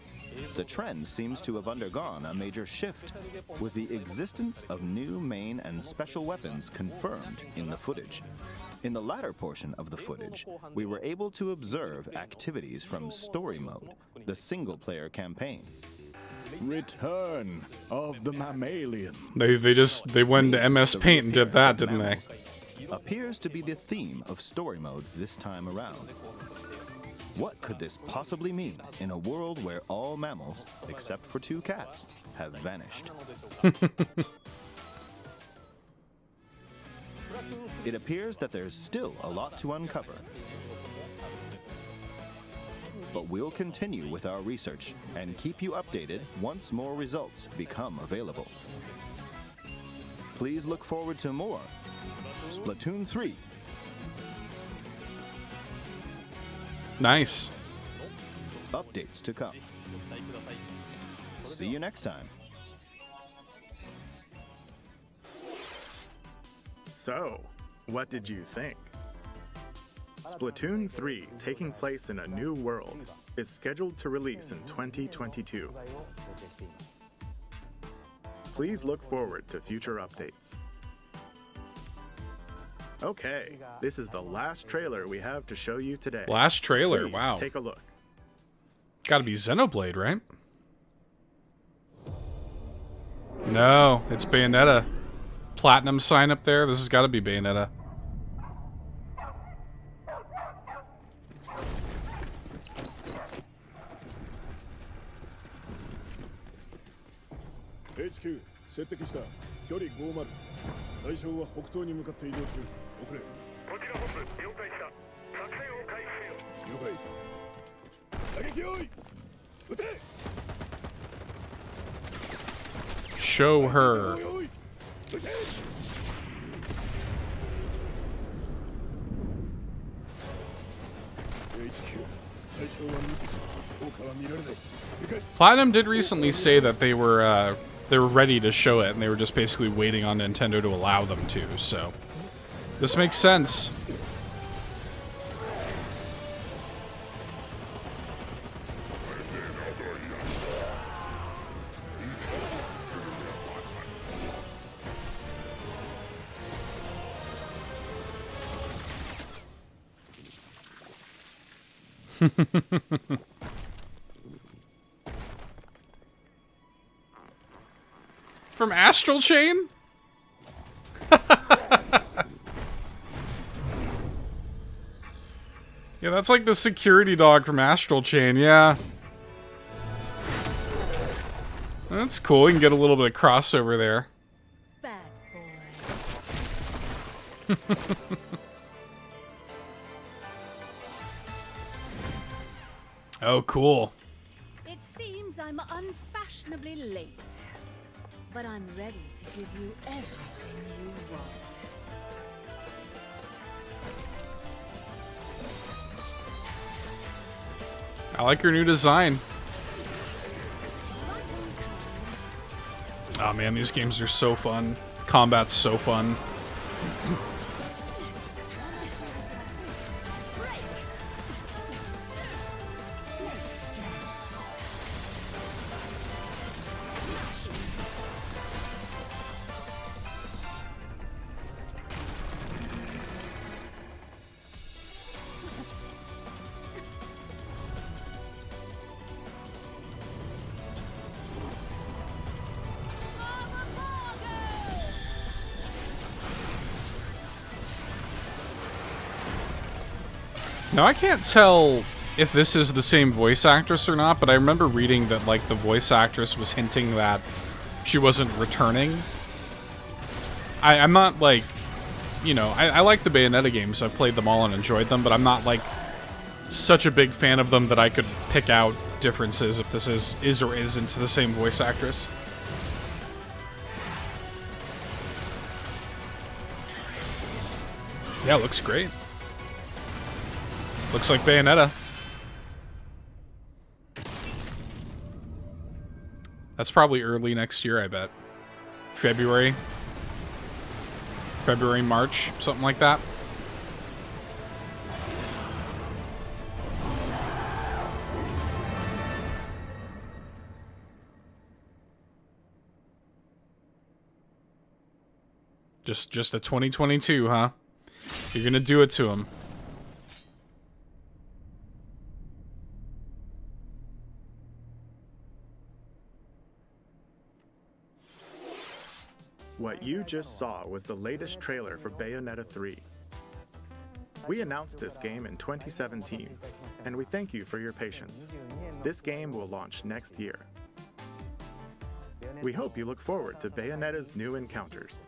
the trend seems to have undergone a major shift, with the existence of new main and special weapons confirmed in the footage. In the latter portion of the footage, we were able to observe activities from Story Mode, the single-player campaign. Return of the mammalian. They went to MS Paint and did that, didn't they? Appears to be the theme of Story Mode this time around. What could this possibly mean in a world where all mammals, except for 2 cats, have vanished? It appears that there's still a lot to uncover. But we'll continue with our research and keep you updated once more results become available. Please look forward to more Splatoon 3. Nice. Updates to come. See you next time. So, what did you think? Splatoon 3, taking place in a new world, is scheduled to release in 2022. Please look forward to future updates. Okay, this is the last trailer we have to show you today. Last trailer, Please wow. take a look. Gotta be Xenoblade, right? No, it's Bayonetta. Platinum sign up there. This has got to be Bayonetta. HQ 接敵した距離50対象は北東に向かって移動中遅れこちら本部了解した作戦を開始せよ了解打撃用意撃て Show her. Platinum did recently say that they were ready to show it, and they were just basically waiting on Nintendo to allow them to. So this makes sense. From Astral Chain? Yeah, that's like the security dog from Astral Chain, yeah. That's cool, you can get a little bit of crossover there. Bad boy. Oh, cool. It seems I'm unfashionably late, but I'm ready to give you everything you want. I like your new design. Oh man, these games are so fun. Combat's so fun. Now, I can't tell if this is the same voice actress or not, but I remember reading that, like, the voice actress was hinting that she wasn't returning. I'm not, like, you know, I like the Bayonetta games. I've played them all and enjoyed them, but I'm not, like, such a big fan of them that I could pick out differences if this is or isn't the same voice actress. Yeah, looks great. Looks like Bayonetta. That's probably early next year, I bet. February, March, something like that. Just a 2022, huh? You're gonna do it to him. What you just saw was the latest trailer for Bayonetta 3. We announced this game in 2017, and we thank you for your patience. This game will launch next year. We hope you look forward to Bayonetta's new encounters.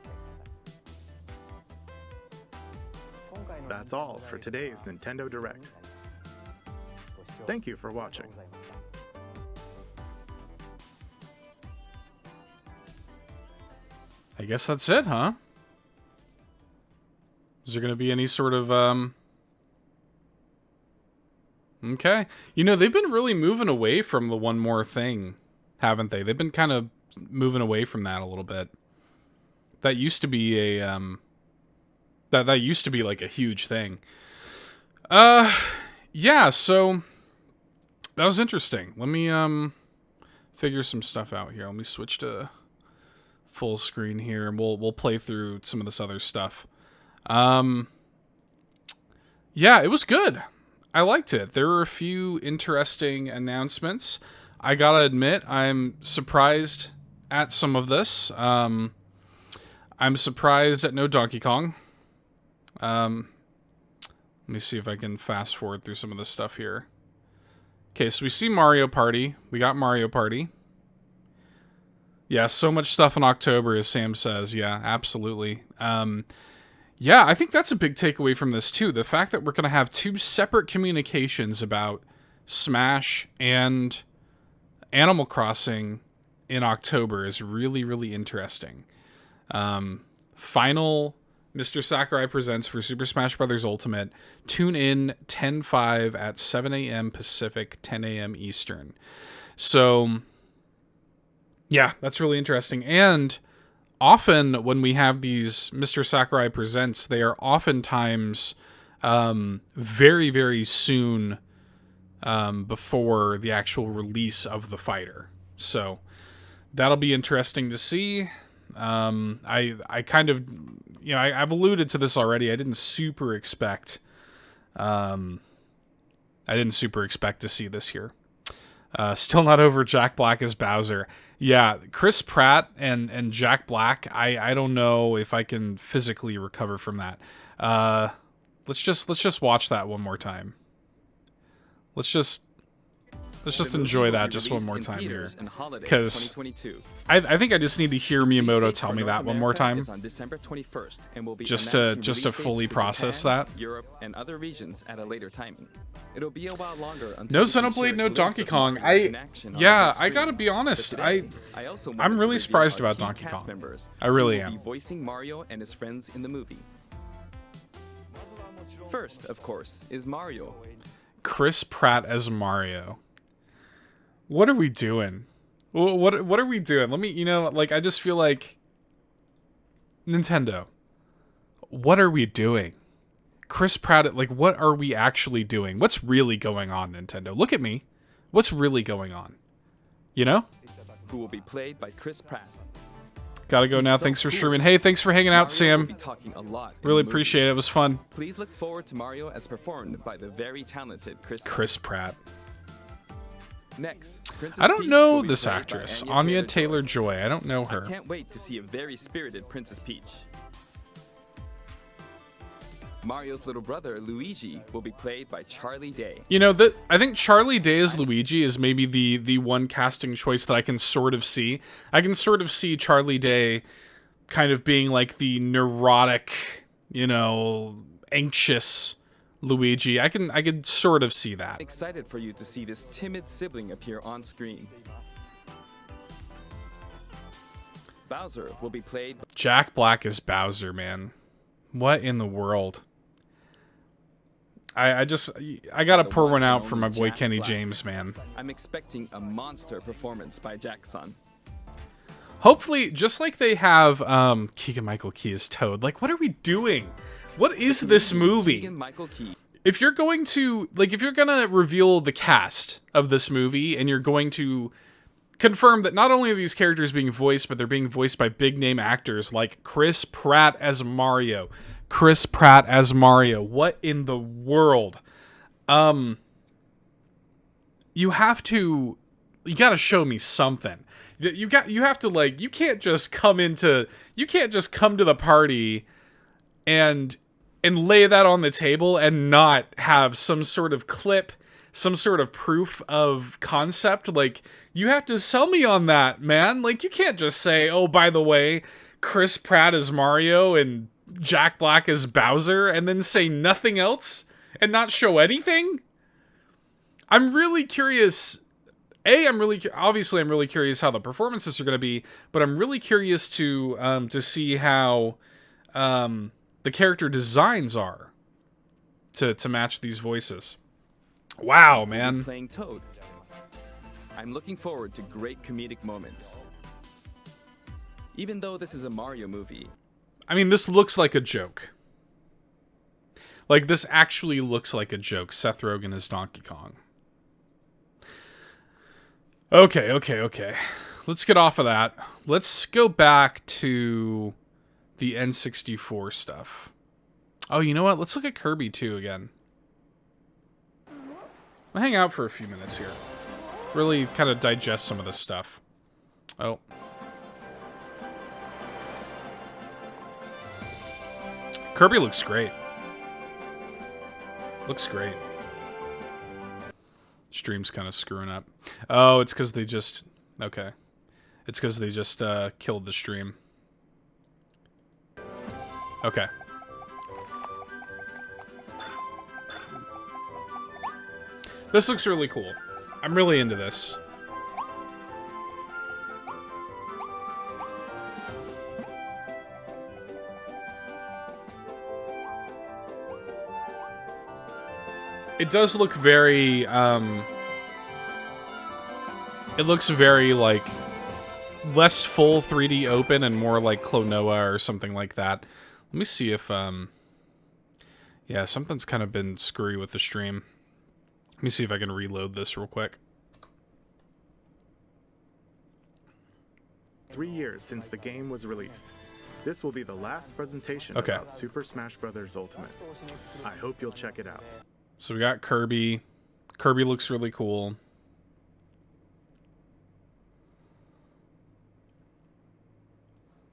That's all for today's Nintendo Direct. Thank you for watching. I guess that's it, huh? Is there going to be any sort of, Okay. You know, they've been really moving away from the One More Thing, haven't they? They've been kind of moving away from that a little bit. That used to be a, That used to be, like, a huge thing. Yeah, so... That was interesting. Let me, figure some stuff out here. Let me switch to full screen here, and we'll play through some of this other stuff. Yeah, it was good. I liked it. There were a few interesting announcements. I gotta admit, I'm surprised at some of this. I'm surprised at no Donkey Kong. Let me see if I can fast forward through some of this stuff here. Okay, so we see Mario Party. We got Mario Party. Yeah, so much stuff in October, as Sam says. Yeah, absolutely. Yeah, I think that's a big takeaway from this, too. The fact that we're going to have two separate communications about Smash and Animal Crossing in October is really, really interesting. Final Mr. Sakurai Presents for Super Smash Bros. Ultimate. Tune in 10/5 at 7 a.m. Pacific, 10 a.m. Eastern. So... yeah, that's really interesting. And often when we have these Mr. Sakurai Presents, they are oftentimes very, very soon before the actual release of the fighter. So that'll be interesting to see. I kind of, you know, I've alluded to this already. I didn't super expect to see this here. Still not over Jack Black as Bowser. Yeah, Chris Pratt and Jack Black, I don't know if I can physically recover from that. Let's just watch that one more time. Let's just enjoy that just one more time here. Because I think I just need to hear Miyamoto tell me that one more time. On December 21st and will be just to fully process that. Europe and other regions at a later timing. It'll be a while longer until no Xenoblade, no Donkey Kong. I gotta be honest. I'm really surprised about Donkey Kong. I really am. Be voicing Mario and his friends in the movie. First, of course, is Mario. Chris Pratt as Mario. What are we doing? What are we doing? Let me, you know, like, I just feel like Nintendo. What are we doing? Chris Pratt, like, what are we actually doing? What's really going on, Nintendo? Look at me. What's really going on? You know? Who will be played by Chris Pratt. Gotta go now. Thanks for streaming. Hey, thanks for hanging out, Sam. Really appreciate it. It was fun. Please look forward to Mario as performed by the very talented Chris Pratt. Next, I don't know this actress, Anya Taylor-Joy. I don't know her. I can't wait to see a very spirited Princess Peach. Mario's little brother, Luigi, will be played by Charlie Day. You know, I think Charlie Day as Luigi is maybe the one casting choice that I can sort of see. I can sort of see Charlie Day kind of being like the neurotic you know, anxious Luigi. I can sort of see that. Excited for you to see this timid sibling appear on screen. Bowser will be played. Jack Black is Bowser, man. What in the world? I gotta pour one out for my boy Kenny James, man. I'm expecting a monster performance by Jackson. Hopefully, just like they have Keegan-Michael Key as Toad. Like, what are we doing? What is this movie? Keegan-Michael Key. If you're going to, like, if you're gonna reveal the cast of this movie and you're going to confirm that not only are these characters being voiced, but they're being voiced by big-name actors like Chris Pratt as Mario. Chris Pratt as Mario. What in the world? You gotta show me something. You have to, like, you can't just come to the party and lay that on the table and not have some sort of clip, some sort of proof of concept. Like, you have to sell me on that, man. Like, you can't just say, oh, by the way, Chris Pratt is Mario and Jack Black is Bowser, and then say nothing else and not show anything. I'm really curious. I'm really curious how the performances are going to be, but I'm really curious to see how the character designs are to match these voices. Wow, man. Playing Toad. I'm looking forward to great comedic moments. Even though this is a Mario movie. I mean, this looks like a joke. Like, this actually looks like a joke. Seth Rogen is Donkey Kong. Okay. Let's get off of that. Let's go back to the N64 stuff. Oh, you know what? Let's look at Kirby 2 again. I'll hang out for a few minutes here. Really kind of digest some of this stuff. Oh. Kirby looks great. Looks great. Stream's kind of screwing up. Oh, it's because they just... Okay. It's because they just killed the stream. Okay. This looks really cool. I'm really into this. It does look very, it looks very, like, less full 3D open and more like Klonoa or something like that. Let me see if, yeah, something's kind of been screwy with the stream. Let me see if I can reload this real quick. 3 years since the game was released. This will be the last presentation Okay. about Super Smash Bros. Ultimate. I hope you'll check it out. So we got Kirby. Kirby looks really cool.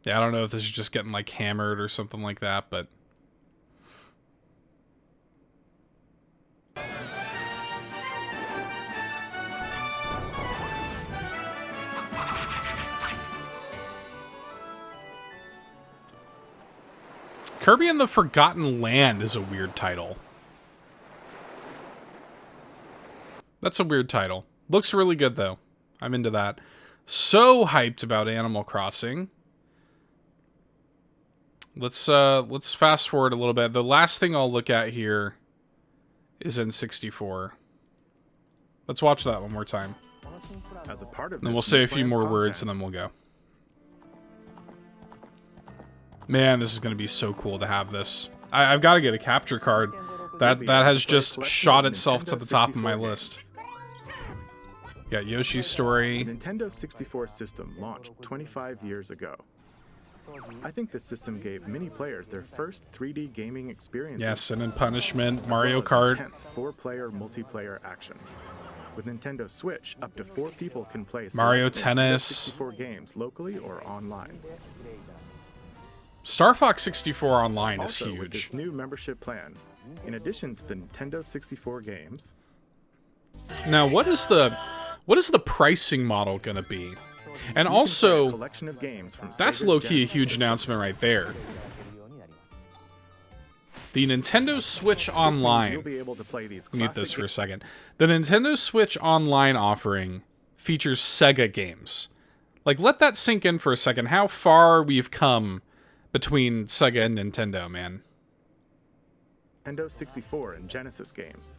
Yeah, I don't know if this is just getting, like, hammered or something like that, but... Kirby and the Forgotten Land is a weird title. That's a weird title. Looks really good, though. I'm into that. So hyped about Animal Crossing. Let's fast forward a little bit. The last thing I'll look at here is N64. Let's watch that one more time. As a part of Then this we'll say new a few plan's more content, words and then we'll go. Man, this is going to be so cool to have this. I've got to get a capture card. That has just shot itself to the top of my list. Got Yoshi's Story. The Nintendo 64 system launched 25 years ago. I think this system gave many players their first 3D gaming experiences. Yeah, Sin and Punishment, as Mario well as Kart. Intense 4-player multiplayer action. With Nintendo Switch, up to 4 people can play Mario select Nintendo Tennis. 64 games locally or online. Star Fox 64 Online is Also, with huge. this new membership plan, in addition to the Nintendo 64 games, Now, what is the pricing model gonna be? And you can play a also, collection of games from that's Sega's low-key a Genesis huge system. announcement right there. The Nintendo Switch This means Online. you'll be able to play these Mute this classic for a second. The Nintendo Switch Online offering features Sega games. Like, let that sink in for a second. How far we've come between Sega and Nintendo, man. Nintendo 64 and Genesis games.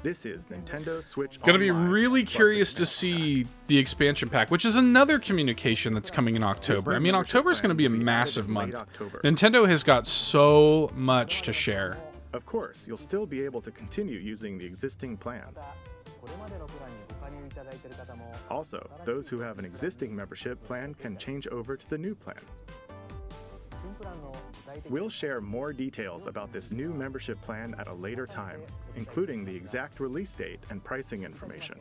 This is Nintendo Switch Gonna be Online really plus curious to advanced see the expansion pack, which is another communication that's coming in October. I mean, October is going to be a massive month. Nintendo has got so much to share. Of course, you'll still be able to continue using the existing plans. Also, those who have an existing membership plan can change over to the new plan. We'll share more details about this new membership plan at a later time, including the exact release date and pricing information.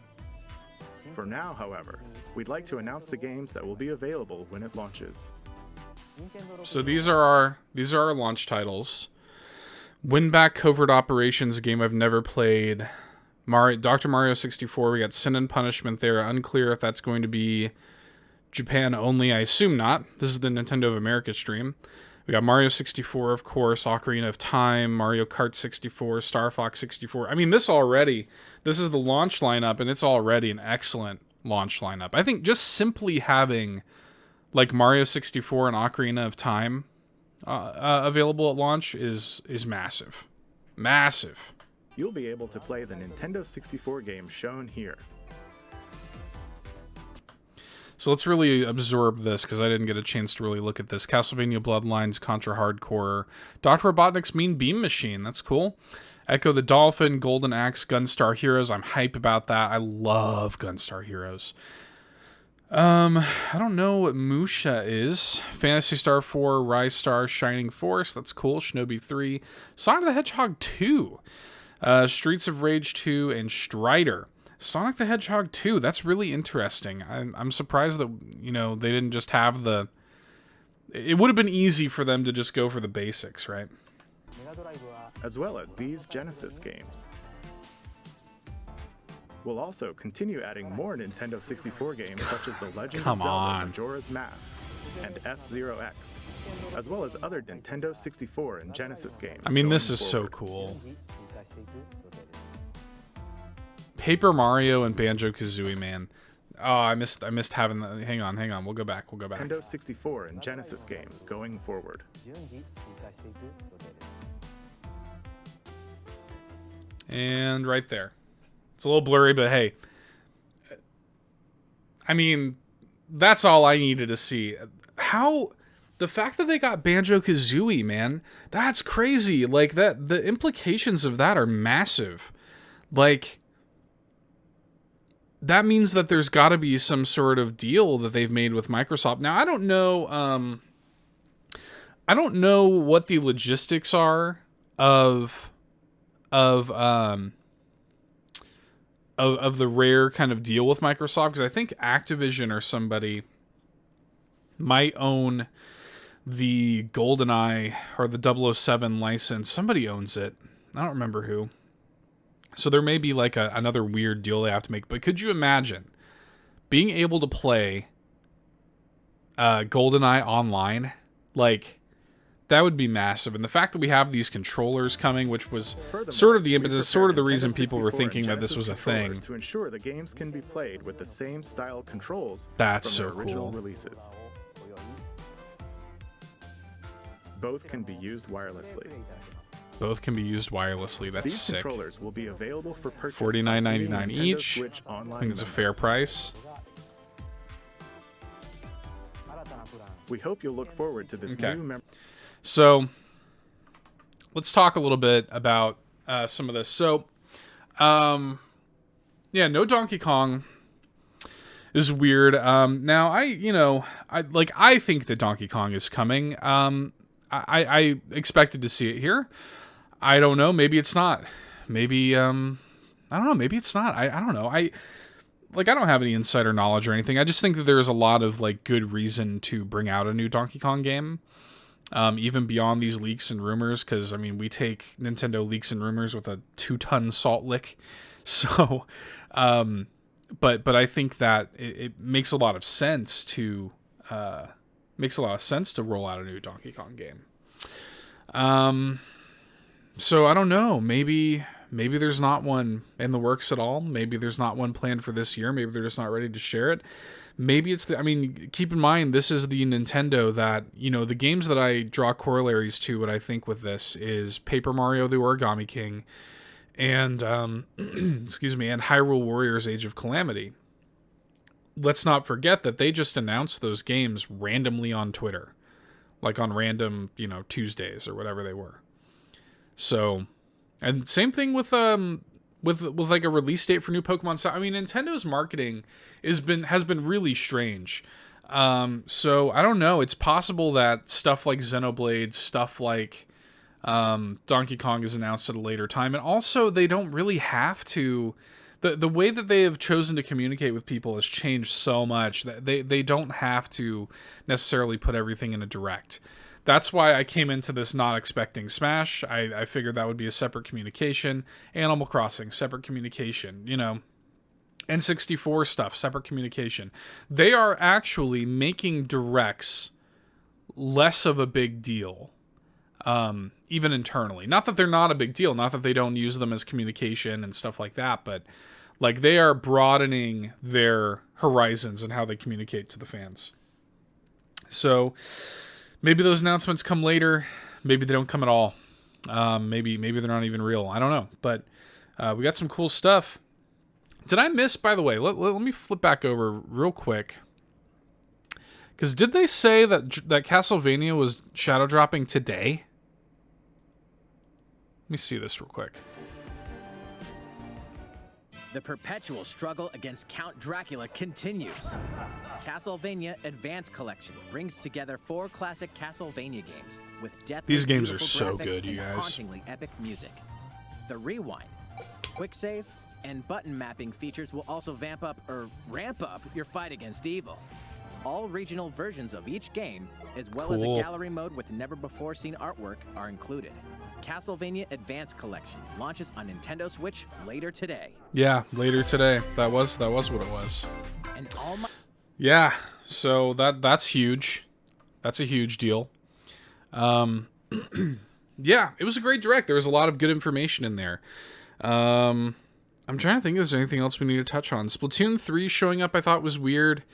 For now, however, we'd like to announce the games that will be available when it launches. So these are our launch titles. Win Back Covert Operations, a game I've never played. Dr. Mario 64, we got Sin and Punishment there. Unclear if that's going to be Japan only. I assume not. This is the Nintendo of America stream. We got Mario 64, of course, Ocarina of Time, Mario Kart 64, Star Fox 64. I mean, this is the launch lineup, and it's already an excellent launch lineup. I think just simply having, like, Mario 64 and Ocarina of Time available at launch is massive. Massive. You'll be able to play the Nintendo 64 games shown here. So let's really absorb this, because I didn't get a chance to really look at this. Castlevania Bloodlines, Contra Hardcore, Dr. Robotnik's Mean Beam Machine, that's cool. Echo the Dolphin, Golden Axe, Gunstar Heroes, I'm hype about that. I love Gunstar Heroes. I don't know what Musha is. Phantasy Star 4, Rise Star, Shining Force, that's cool. Shinobi 3, Sonic the Hedgehog 2, Streets of Rage 2, and Strider. Sonic the Hedgehog 2, that's really interesting. I'm surprised that, they didn't just have the... It would have been easy for them to just go for the basics, right? As well as these Genesis games. We'll also continue adding more Nintendo 64 games such as The Legend of Zelda Majora's Mask and F-Zero X, as well as other Nintendo 64 and Genesis games. I mean, this is so cool. Paper Mario and Banjo-Kazooie, man. Oh, I missed having the... Hang on. We'll go back. Nintendo 64 and Genesis games going forward. And right there. It's a little blurry, but hey. I mean, that's all I needed to see. The fact that they got Banjo-Kazooie, man, that's crazy. Like, the implications of that are massive. Like... That means that there's got to be some sort of deal that they've made with Microsoft. Now, I don't know what the logistics are of the Rare kind of deal with Microsoft, because I think Activision or somebody might own the GoldenEye or the 007 license. Somebody owns it. I don't remember who. So there may be like another weird deal they have to make. But could you imagine being able to play GoldenEye online? Like, that would be massive. And the fact that we have these controllers coming, which was sort of the impetus, sort of the reason people were thinking that this was a thing. To ensure the games can be played with the same style controls That's from so their original cool. releases. Both can be used wirelessly. Both can be used wirelessly. That's These sick. controllers will be available for purchase. $49.99 each. Switch I Online think it's a member. fair price. We hope you'll look forward to this Okay. new So, let's talk a little bit about some of this. So, yeah, no Donkey Kong is weird. Now, I think that Donkey Kong is coming. I expected to see it here. I don't know. Maybe it's not. Maybe, I don't know. Maybe it's not. I don't know. I don't have any insider knowledge or anything. I just think that there's a lot of, like, good reason to bring out a new Donkey Kong game. Even beyond these leaks and rumors, because, I mean, we take Nintendo leaks and rumors with a 2-ton salt lick. So, but I think that it makes a lot of sense to roll out a new Donkey Kong game. So I don't know. Maybe there's not one in the works at all. Maybe there's not one planned for this year. Maybe they're just not ready to share it. Maybe it's I mean, keep in mind, this is the Nintendo that, you know, the games that I draw corollaries to, what I think with this is Paper Mario the Origami King and, excuse me, and Hyrule Warriors Age of Calamity. Let's not forget that they just announced those games randomly on Twitter. Like on random, you know, Tuesdays or whatever they were. So, and same thing with like a release date for new Pokemon. I mean, Nintendo's marketing has been really strange. So I don't know. It's possible that stuff like Xenoblade, stuff like Donkey Kong is announced at a later time, and also they don't really have to. The way that they have chosen to communicate with people has changed so much that they don't have to necessarily put everything in a direct. That's why I came into this not expecting Smash. I figured that would be a separate communication. Animal Crossing, separate communication. You know, N64 stuff, separate communication. They are actually making directs less of a big deal, even internally. Not that they're not a big deal, not that they don't use them as communication and stuff like that, but like they are broadening their horizons and how they communicate to the fans. So maybe those announcements come later. Maybe they don't come at all. Maybe they're not even real. I don't know. But we got some cool stuff. Did I miss, by the way, let me flip back over real quick. Because did they say that Castlevania was shadow dropping today? Let me see this real quick. The perpetual struggle against Count Dracula continues. Castlevania Advance Collection brings together 4 classic Castlevania games with depth. These games are beautiful so graphics good, you and guys. hauntingly epic music. The rewind, quick save, and button mapping features will also ramp up your fight against evil. All regional versions of each game, as well as a gallery mode with never-before-seen artwork, are included. Castlevania Advance Collection launches on Nintendo Switch later today. Yeah, later today. That was what it was. And all my Yeah, so that's huge. That's a huge deal. Yeah, it was a great direct. There was a lot of good information in there. I'm trying to think if there's anything else we need to touch on. Splatoon 3 showing up I thought was weird.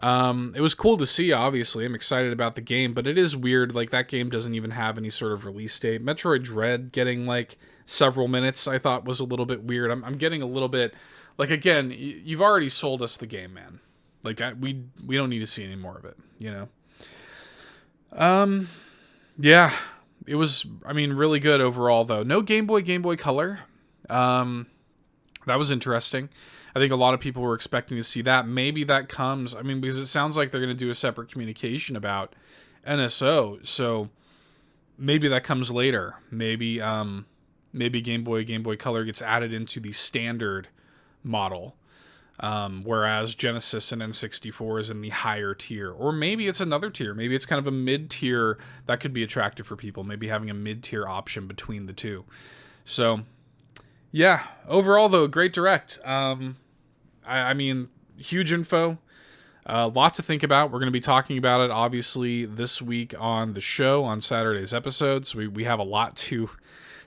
It was cool to see, obviously. I'm excited about the game, but it is weird. Like, that game doesn't even have any sort of release date. Metroid Dread getting, like, several minutes, I thought was a little bit weird. I'm getting a little bit... Like, again, you've already sold us the game, man. Like, we don't need to see any more of it, you know? Yeah. It was, I mean, really good overall, though. No Game Boy Color. That was interesting. I think a lot of people were expecting to see that. Maybe that comes, I mean, because it sounds like they're going to do a separate communication about NSO, so maybe that comes later. Maybe Game Boy Color gets added into the standard model, whereas Genesis and N64 is in the higher tier. Or maybe it's another tier. Maybe it's kind of a mid-tier that could be attractive for people, maybe having a mid-tier option between the two. So... yeah, overall, though, great direct. I mean, huge info. Lot to think about. We're going to be talking about it, obviously, this week on the show, on Saturday's episode. So we have a lot to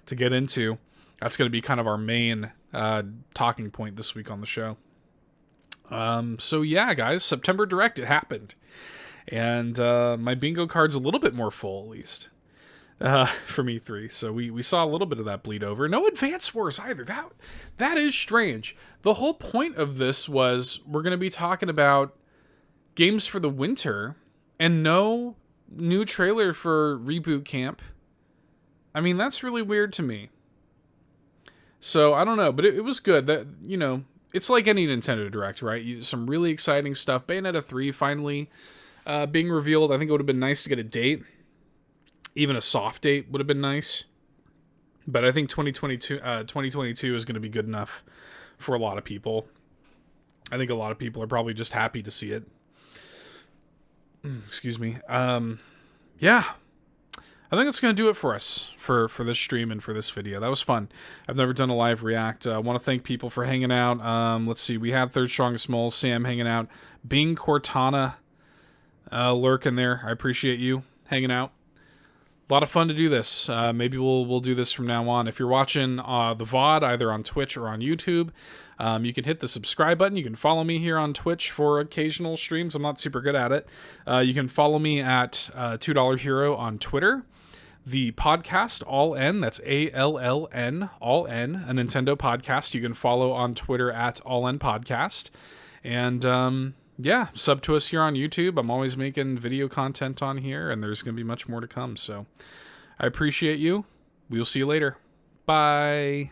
get into. That's going to be kind of our main talking point this week on the show. So yeah, guys, September Direct, it happened. And my bingo card's a little bit more full, at least. From E3, so we saw a little bit of that bleed over. No Advance Wars either. That is strange. The whole point of this was we're going to be talking about games for the winter, and no new trailer for Reboot Camp. I mean, that's really weird to me. So I don't know, but it was good. That, you know, it's like any Nintendo Direct, right? Some really exciting stuff. Bayonetta 3 finally being revealed. I think it would have been nice to get a date. Even a soft date would have been nice. But I think 2022 is going to be good enough for a lot of people. I think a lot of people are probably just happy to see it. Excuse me. Yeah. I think that's going to do it for us for this stream and for this video. That was fun. I've never done a live react. I want to thank people for hanging out. Let's see. We had Third Strongest Mole, Sam hanging out. Bing Cortana lurking there. I appreciate you hanging out. A lot of fun to do this. Maybe we'll do this from now on. If you're watching the VOD, either on Twitch or on YouTube, you can hit the subscribe button. You can follow me here on Twitch for occasional streams. I'm not super good at it. You can follow me at $2 Hero on Twitter. The podcast, All N, that's ALLN, All N, a Nintendo podcast. You can follow on Twitter at All N Podcast. And yeah, sub to us here on YouTube. I'm always making video content on here, and there's going to be much more to come. So I appreciate you. We'll see you later. Bye.